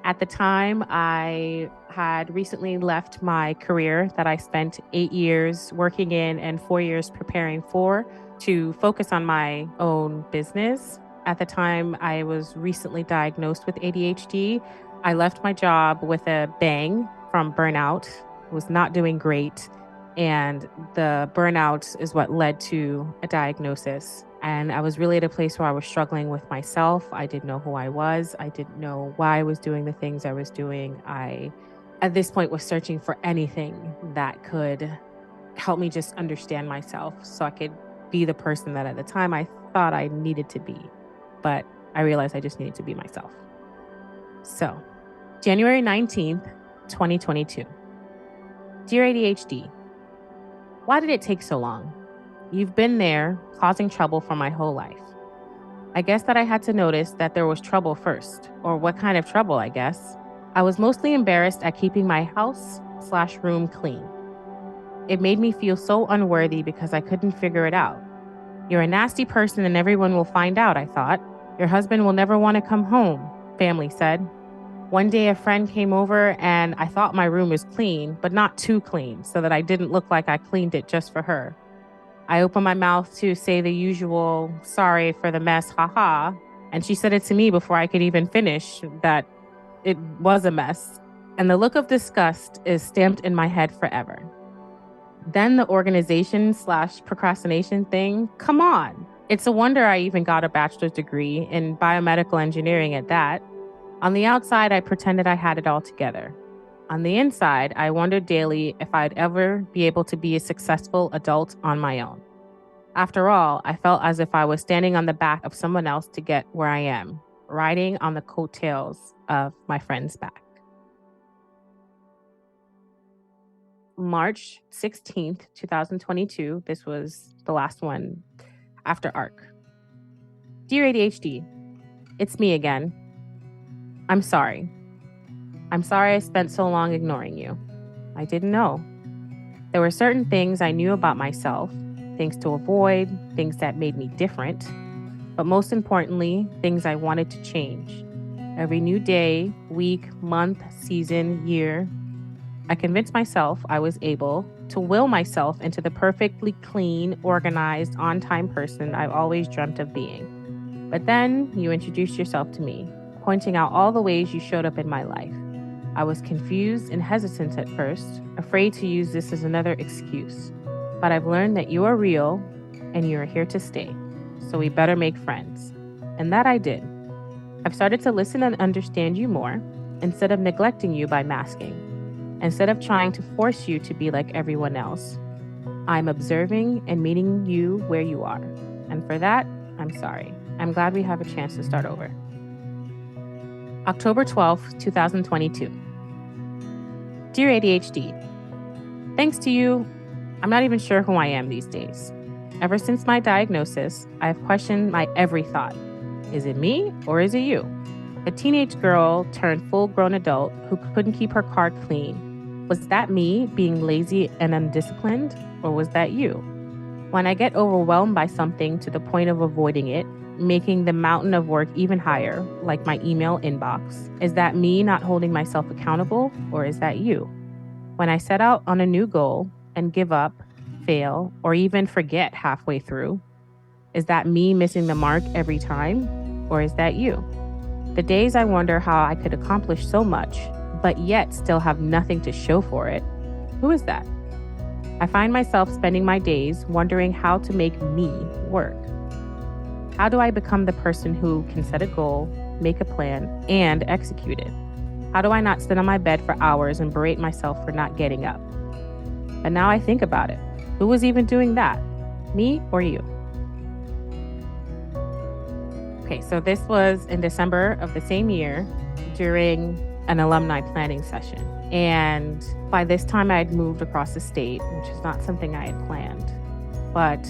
At the time, I had recently left my career that I spent 8 years working in and 4 years preparing for to focus on my own business. At the time, I was recently diagnosed with ADHD. I left my job with a bang from burnout, was not doing great. And the burnout is what led to a diagnosis. And I was really at a place where I was struggling with myself. I didn't know who I was. I didn't know why I was doing the things I was doing. I, at this point, was searching for anything that could help me just understand myself so I could be the person that at the time I thought I needed to be. But I realized I just needed to be myself. So, January 19th, 2022. Dear ADHD, why did it take so long? You've been there, causing trouble for my whole life. I guess that I had to notice that there was trouble first, or what kind of trouble, I guess. I was mostly embarrassed at keeping my house/room clean. It made me feel so unworthy because I couldn't figure it out. You're a nasty person and everyone will find out, I thought. Your husband will never want to come home, family said. One day a friend came over and I thought my room was clean, but not too clean, so that I didn't look like I cleaned it just for her. I opened my mouth to say the usual, sorry for the mess, haha, and she said it to me before I could even finish that it was a mess. And the look of disgust is stamped in my head forever. Then the organization/procrastination thing, come on. It's a wonder I even got a bachelor's degree in biomedical engineering at that. On the outside, I pretended I had it all together. On the inside, I wondered daily if I'd ever be able to be a successful adult on my own. After all, I felt as if I was standing on the back of someone else to get where I am, riding on the coattails of my friend's back. March 16th, 2022. This was the last one after ARC. Dear ADHD, it's me again. I'm sorry. I'm sorry I spent so long ignoring you. I didn't know. There were certain things I knew about myself, things to avoid, things that made me different, but most importantly, things I wanted to change. Every new day, week, month, season, year, I convinced myself I was able to will myself into the perfectly clean, organized, on-time person I've always dreamt of being. But then you introduced yourself to me, pointing out all the ways you showed up in my life. I was confused and hesitant at first, afraid to use this as another excuse. But I've learned that you are real and you are here to stay. So we better make friends. And that I did. I've started to listen and understand you more instead of neglecting you by masking. Instead of trying to force you to be like everyone else, I'm observing and meeting you where you are. And for that, I'm sorry. I'm glad we have a chance to start over. October 12th, 2022. Dear ADHD, thanks to you, I'm not even sure who I am these days. Ever since my diagnosis, I have questioned my every thought. Is it me or is it you? A teenage girl turned full-grown adult who couldn't keep her car clean. Was that me being lazy and undisciplined, or was that you? When I get overwhelmed by something to the point of avoiding it, making the mountain of work even higher, like my email inbox, is that me not holding myself accountable, or is that you? When I set out on a new goal and give up, fail, or even forget halfway through, is that me missing the mark every time, or is that you? The days I wonder how I could accomplish so much, but yet still have nothing to show for it, who is that? I find myself spending my days wondering how to make me work. How do I become the person who can set a goal, make a plan, and execute it? How do I not sit on my bed for hours and berate myself for not getting up? But now I think about it. Who was even doing that? Me or you? Okay, so this was in December of the same year during an alumni planning session. And by this time I had moved across the state, which is not something I had planned. But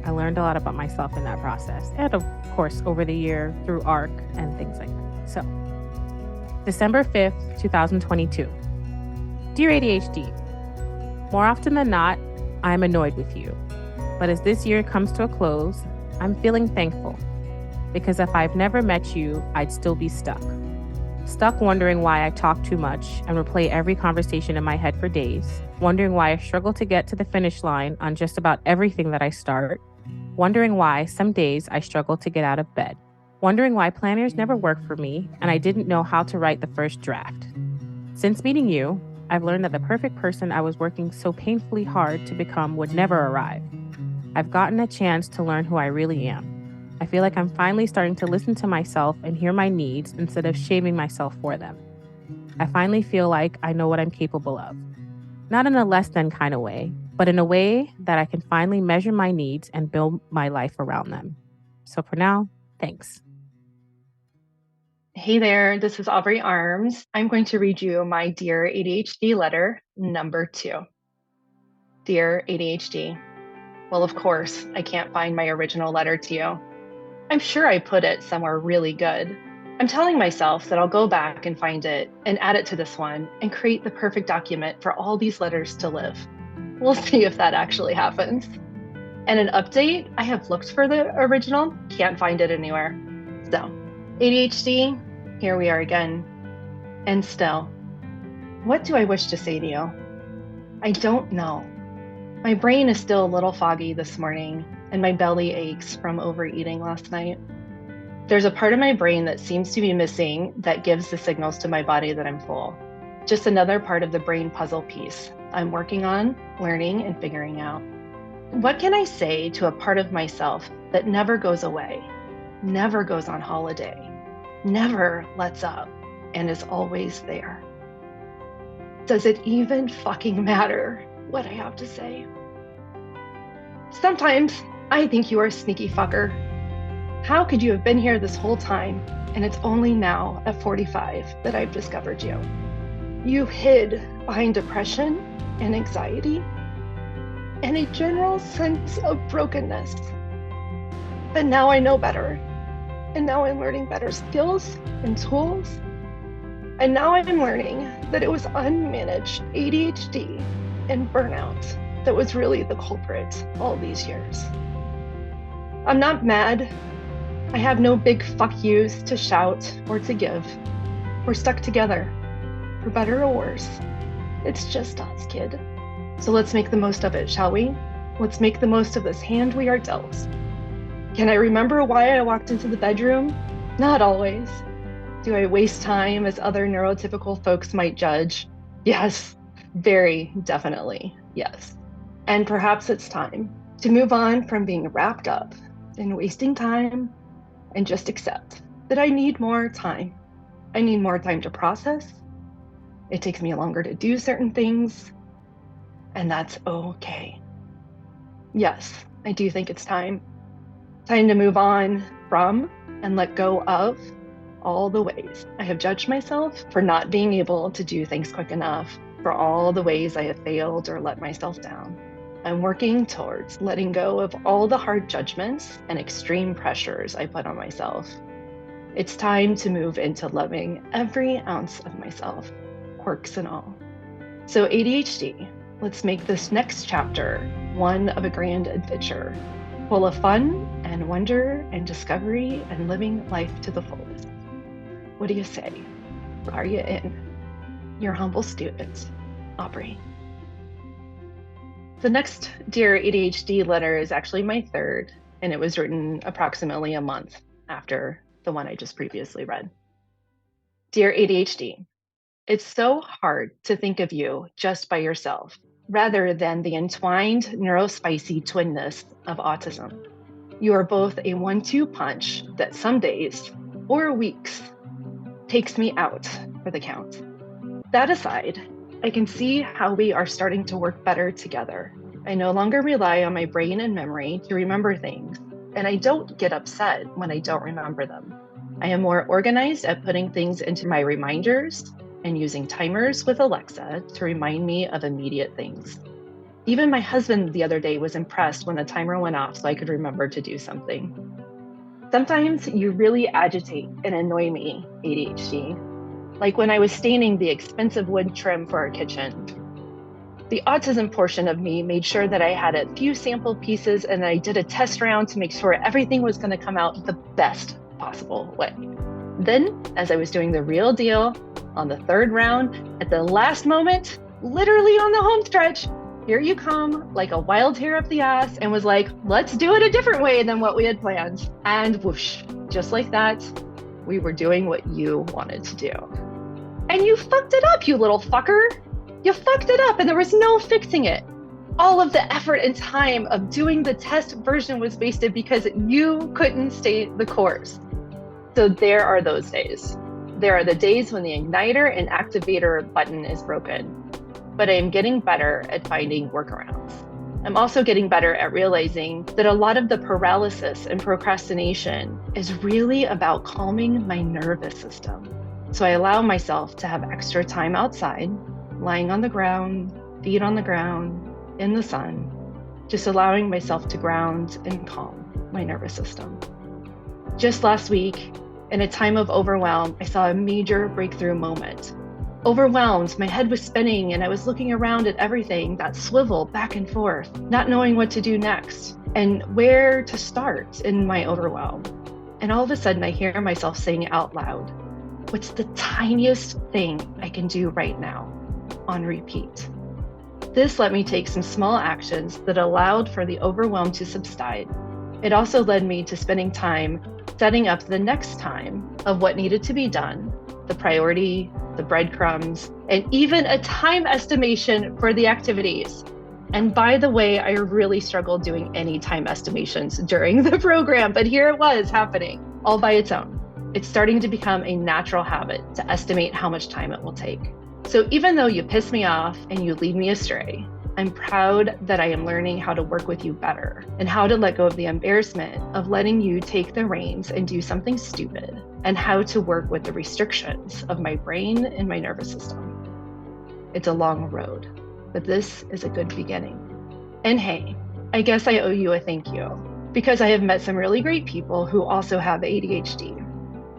I learned a lot about myself in that process. And of course, over the year through ARC and things like that. So, December 5th, 2022. Dear ADHD, more often than not, I'm annoyed with you. But as this year comes to a close, I'm feeling thankful. Because if I've never met you, I'd still be stuck. Stuck wondering why I talk too much and replay every conversation in my head for days, wondering why I struggle to get to the finish line on just about everything that I start, wondering why some days I struggle to get out of bed, wondering why planners never work for me and I didn't know how to write the first draft. Since meeting you, I've learned that the perfect person I was working so painfully hard to become would never arrive. I've gotten a chance to learn who I really am. I feel like I'm finally starting to listen to myself and hear my needs instead of shaming myself for them. I finally feel like I know what I'm capable of. Not in a less than kind of way, but in a way that I can finally measure my needs and build my life around them. So for now, thanks. Hey there, this is Aubrey Arms. I'm going to read you my Dear ADHD letter number 2. Dear ADHD, well, of course, I can't find my original letter to you. I'm sure I put it somewhere really good. I'm telling myself that I'll go back and find it and add it to this one and create the perfect document for all these letters to live. We'll see if that actually happens. And an update, I have looked for the original, can't find it anywhere. So, ADHD, here we are again. And still, what do I wish to say to you? I don't know. My brain is still a little foggy this morning, and my belly aches from overeating last night. There's a part of my brain that seems to be missing that gives the signals to my body that I'm full. Just another part of the brain puzzle piece I'm working on, learning, and figuring out. What can I say to a part of myself that never goes away, never goes on holiday, never lets up, and is always there? Does it even fucking matter what I have to say? Sometimes I think you are a sneaky fucker. How could you have been here this whole time, and it's only now at 45 that I've discovered you? You hid behind depression and anxiety and a general sense of brokenness. But now I know better, and now I'm learning better skills and tools. And now I'm learning that it was unmanaged ADHD and burnout that was really the culprit all these years. I'm not mad. I have no big fuck yous to shout or to give. We're stuck together, for better or worse. It's just us, kid. So let's make the most of it, shall we? Let's make the most of this hand we are dealt. Can I remember why I walked into the bedroom? Not always. Do I waste time as other neurotypical folks might judge? Yes, very definitely, yes. And perhaps it's time to move on from being wrapped up in wasting time and just accept that I need more time. I need more time to process. It takes me longer to do certain things, and that's okay. Yes, I do think it's time. Time to move on from and let go of all the ways I have judged myself for not being able to do things quick enough, for all the ways I have failed or let myself down. I'm working towards letting go of all the hard judgments and extreme pressures I put on myself. It's time to move into loving every ounce of myself, quirks and all. So ADHD, let's make this next chapter one of a grand adventure, full of fun and wonder and discovery and living life to the fullest. What do you say? Are you in? Your humble student, Aubrey. The next Dear ADHD letter is actually my third, and it was written approximately a month after the one I just previously read. Dear ADHD, it's so hard to think of you just by yourself, rather than the entwined neurospicy twinness of autism. You are both a 1-2 punch that some days, or weeks, takes me out for the count. That aside, I can see how we are starting to work better together. I no longer rely on my brain and memory to remember things, and I don't get upset when I don't remember them. I am more organized at putting things into my reminders and using timers with Alexa to remind me of immediate things. Even my husband the other day was impressed when the timer went off so I could remember to do something. Sometimes you really agitate and annoy me, ADHD. Like when I was staining the expensive wood trim for our kitchen. The autism portion of me made sure that I had a few sample pieces and I did a test round to make sure everything was going to come out the best possible way. Then, as I was doing the real deal on the third round, at the last moment, literally on the home stretch, here you come like a wild hair up the ass and was like, let's do it a different way than what we had planned. And whoosh, just like that, we were doing what you wanted to do. And you fucked it up, you little fucker. You fucked it up and there was no fixing it. All of the effort and time of doing the test version was wasted because you couldn't stay the course. So there are those days. There are the days when the igniter and activator button is broken, but I am getting better at finding workarounds. I'm also getting better at realizing that a lot of the paralysis and procrastination is really about calming my nervous system. So I allow myself to have extra time outside, lying on the ground, feet on the ground, in the sun, just allowing myself to ground and calm my nervous system. Just last week, In a time of overwhelm, I saw a major breakthrough moment. Overwhelmed, my head was spinning and I was looking around at everything that swiveled back and forth, not knowing what to do next and where to start in my overwhelm. And all of a sudden I hear myself saying out loud, "What's the tiniest thing I can do right now?" on repeat. This let me take some small actions that allowed for the overwhelm to subside. It also led me to spending time setting up the next time of what needed to be done, the priority, the breadcrumbs, and even a time estimation for the activities. And by the way, I really struggled doing any time estimations during the program, but here it was happening all by its own. It's starting to become a natural habit to estimate how much time it will take. So even though you piss me off and you lead me astray, I'm proud that I am learning how to work with you better and how to let go of the embarrassment of letting you take the reins and do something stupid, and how to work with the restrictions of my brain and my nervous system. It's a long road, but this is a good beginning. And hey, I guess I owe you a thank you because I have met some really great people who also have ADHD.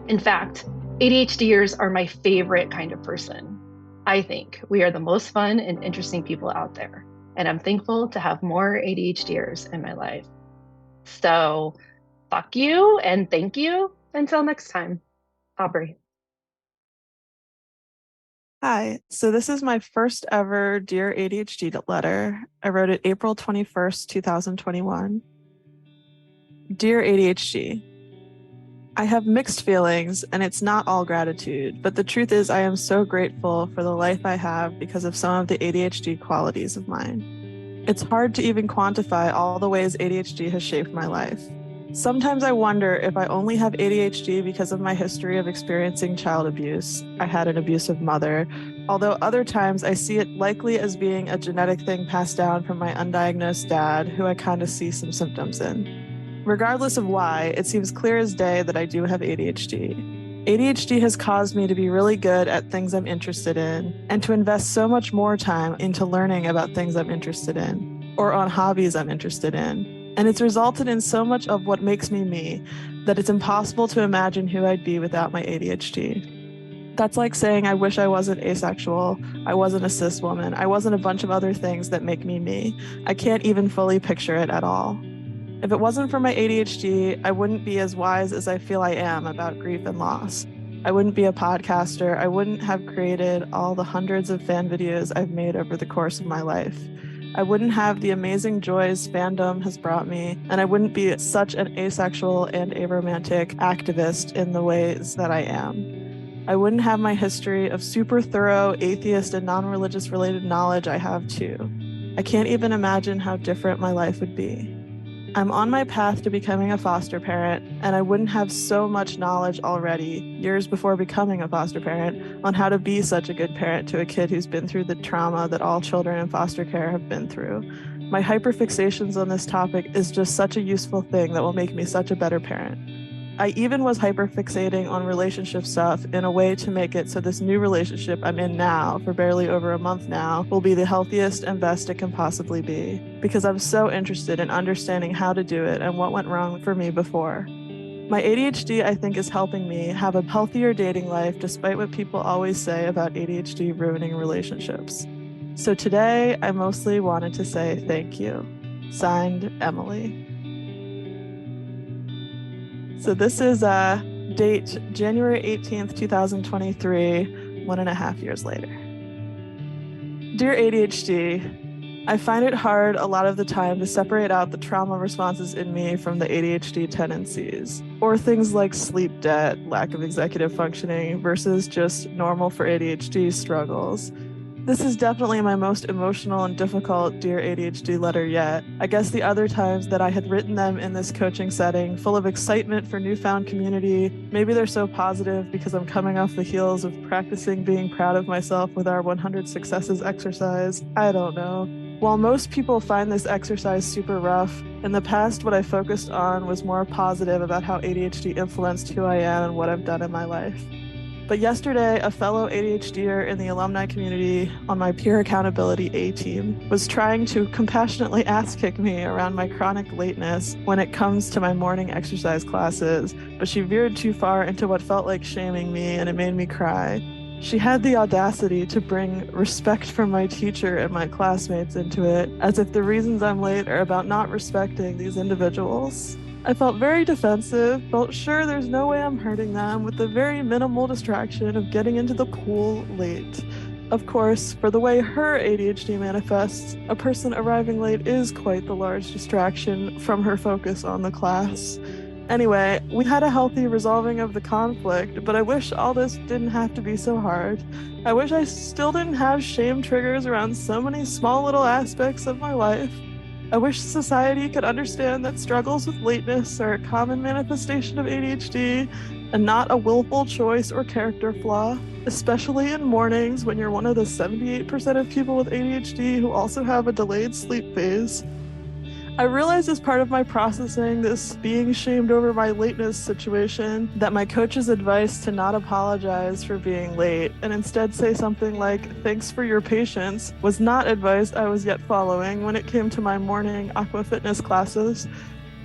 In fact, ADHDers are my favorite kind of person. I think we are the most fun and interesting people out there, and I'm thankful to have more ADHDers in my life. So, fuck you and thank you. Until next time, Aubrey. Hi, so this is my first ever Dear ADHD letter. I wrote it April 21st, 2021. Dear ADHD, I have mixed feelings and it's not all gratitude, but the truth is I am so grateful for the life I have because of some of the ADHD qualities of mine. It's hard to even quantify all the ways ADHD has shaped my life. Sometimes I wonder if I only have ADHD because of my history of experiencing child abuse. I had an abusive mother, although other times I see it likely as being a genetic thing passed down from my undiagnosed dad, who I kind of see some symptoms in. Regardless of why, it seems clear as day that I do have ADHD. ADHD has caused me to be really good at things I'm interested in and to invest so much more time into learning about things I'm interested in or on hobbies I'm interested in. And it's resulted in so much of what makes me that it's impossible to imagine who I'd be without my ADHD. That's like saying I wish I wasn't asexual, I wasn't a cis woman, I wasn't a bunch of other things that make me. I can't even fully picture it at all. If it wasn't for my ADHD, I wouldn't be as wise as I feel I am about grief and loss. I wouldn't be a podcaster. I wouldn't have created all the hundreds of fan videos I've made over the course of my life. I wouldn't have the amazing joys fandom has brought me, and I wouldn't be such an asexual and aromantic activist in the ways that I am. I wouldn't have my history of super thorough atheist and non-religious related knowledge I have too. I can't even imagine how different my life would be. I'm on my path to becoming a foster parent, and I wouldn't have so much knowledge already, years before becoming a foster parent, on how to be such a good parent to a kid who's been through the trauma that all children in foster care have been through. My hyperfixations on this topic is just such a useful thing that will make me such a better parent. I even was hyperfixating on relationship stuff in a way to make it so this new relationship I'm in now, for barely over a month now, will be the healthiest and best it can possibly be, because I'm so interested in understanding how to do it and what went wrong for me before. My ADHD, I think, is helping me have a healthier dating life despite what people always say about ADHD ruining relationships. So today, I mostly wanted to say thank you. Signed, Emily. So this is date January 18th, 2023, 1.5 years later. Dear ADHD, I find it hard a lot of the time to separate out the trauma responses in me from the ADHD tendencies, or things like sleep debt, lack of executive functioning, versus just normal for ADHD struggles. This is definitely my most emotional and difficult Dear ADHD letter yet. I guess the other times that I had written them in this coaching setting, full of excitement for newfound community, maybe they're so positive because I'm coming off the heels of practicing being proud of myself with our 100 successes exercise. I don't know. While most people find this exercise super rough, in the past what I focused on was more positive about how ADHD influenced who I am and what I've done in my life. But yesterday, a fellow ADHDer in the alumni community on my peer accountability A team was trying to compassionately ass-kick me around my chronic lateness when it comes to my morning exercise classes, but she veered too far into what felt like shaming me, and it made me cry. She had the audacity to bring respect from my teacher and my classmates into it, as if the reasons I'm late are about not respecting these individuals. I felt very defensive, felt sure there's no way I'm hurting them, with the very minimal distraction of getting into the pool late. Of course, for the way her ADHD manifests, a person arriving late is quite the large distraction from her focus on the class. Anyway, we had a healthy resolving of the conflict, but I wish all this didn't have to be so hard. I wish I still didn't have shame triggers around so many small little aspects of my life. I wish society could understand that struggles with lateness are a common manifestation of ADHD and not a willful choice or character flaw, especially in mornings when you're one of the 78% of people with ADHD who also have a delayed sleep phase. I realized as part of my processing this being shamed over my lateness situation that my coach's advice to not apologize for being late and instead say something like, "Thanks for your patience," was not advice I was yet following when it came to my morning aqua fitness classes.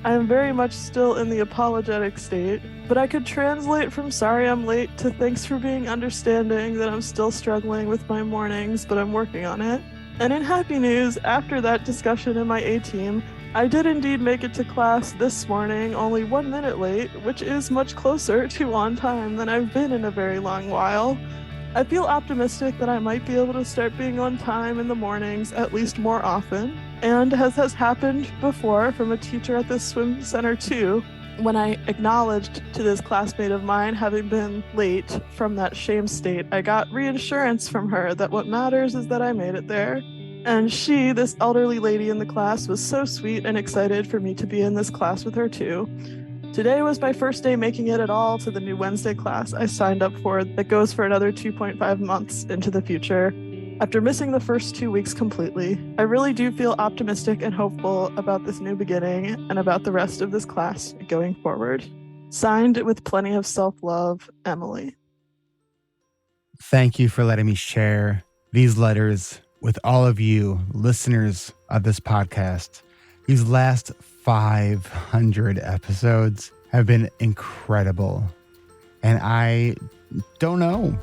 I am very much still in the apologetic state, but I could translate from "sorry I'm late" to "thanks for being understanding that I'm still struggling with my mornings, but I'm working on it." And in happy news, after that discussion in my A team, I did indeed make it to class this morning only 1 minute late, which is much closer to on time than I've been in a very long while. I feel optimistic that I might be able to start being on time in the mornings at least more often, and as has happened before from a teacher at this swim center too, when I acknowledged to this classmate of mine having been late from that shame state, I got reassurance from her that what matters is that I made it there. And she, this elderly lady in the class, was so sweet and excited for me to be in this class with her too. Today was my first day making it at all to the new Wednesday class I signed up for that goes for another 2.5 months into the future. After missing the first 2 weeks completely, I really do feel optimistic and hopeful about this new beginning and about the rest of this class going forward. Signed with plenty of self-love, Emily. Thank you for letting me share these letters with all of you listeners of this podcast. These last 500 episodes have been incredible. And I don't know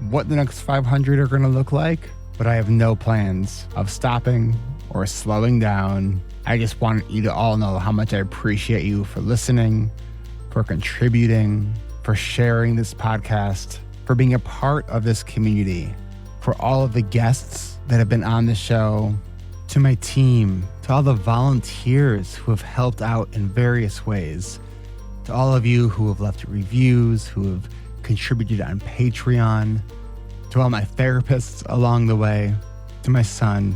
what the next 500 are going to look like, but I have no plans of stopping or slowing down. I just want you to all know how much I appreciate you for listening, for contributing, for sharing this podcast, for being a part of this community, for all of the guests that have been on the show, to my team, to all the volunteers who have helped out in various ways, to all of you who have left reviews, who have contributed on Patreon, to all my therapists along the way, to my son,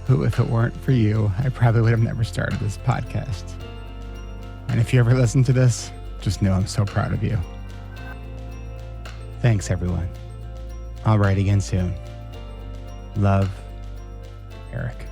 who, if it weren't for you, I probably would have never started this podcast. And if you ever listen to this, just know I'm so proud of you. Thanks, everyone. I'll write again soon. Love, Eric.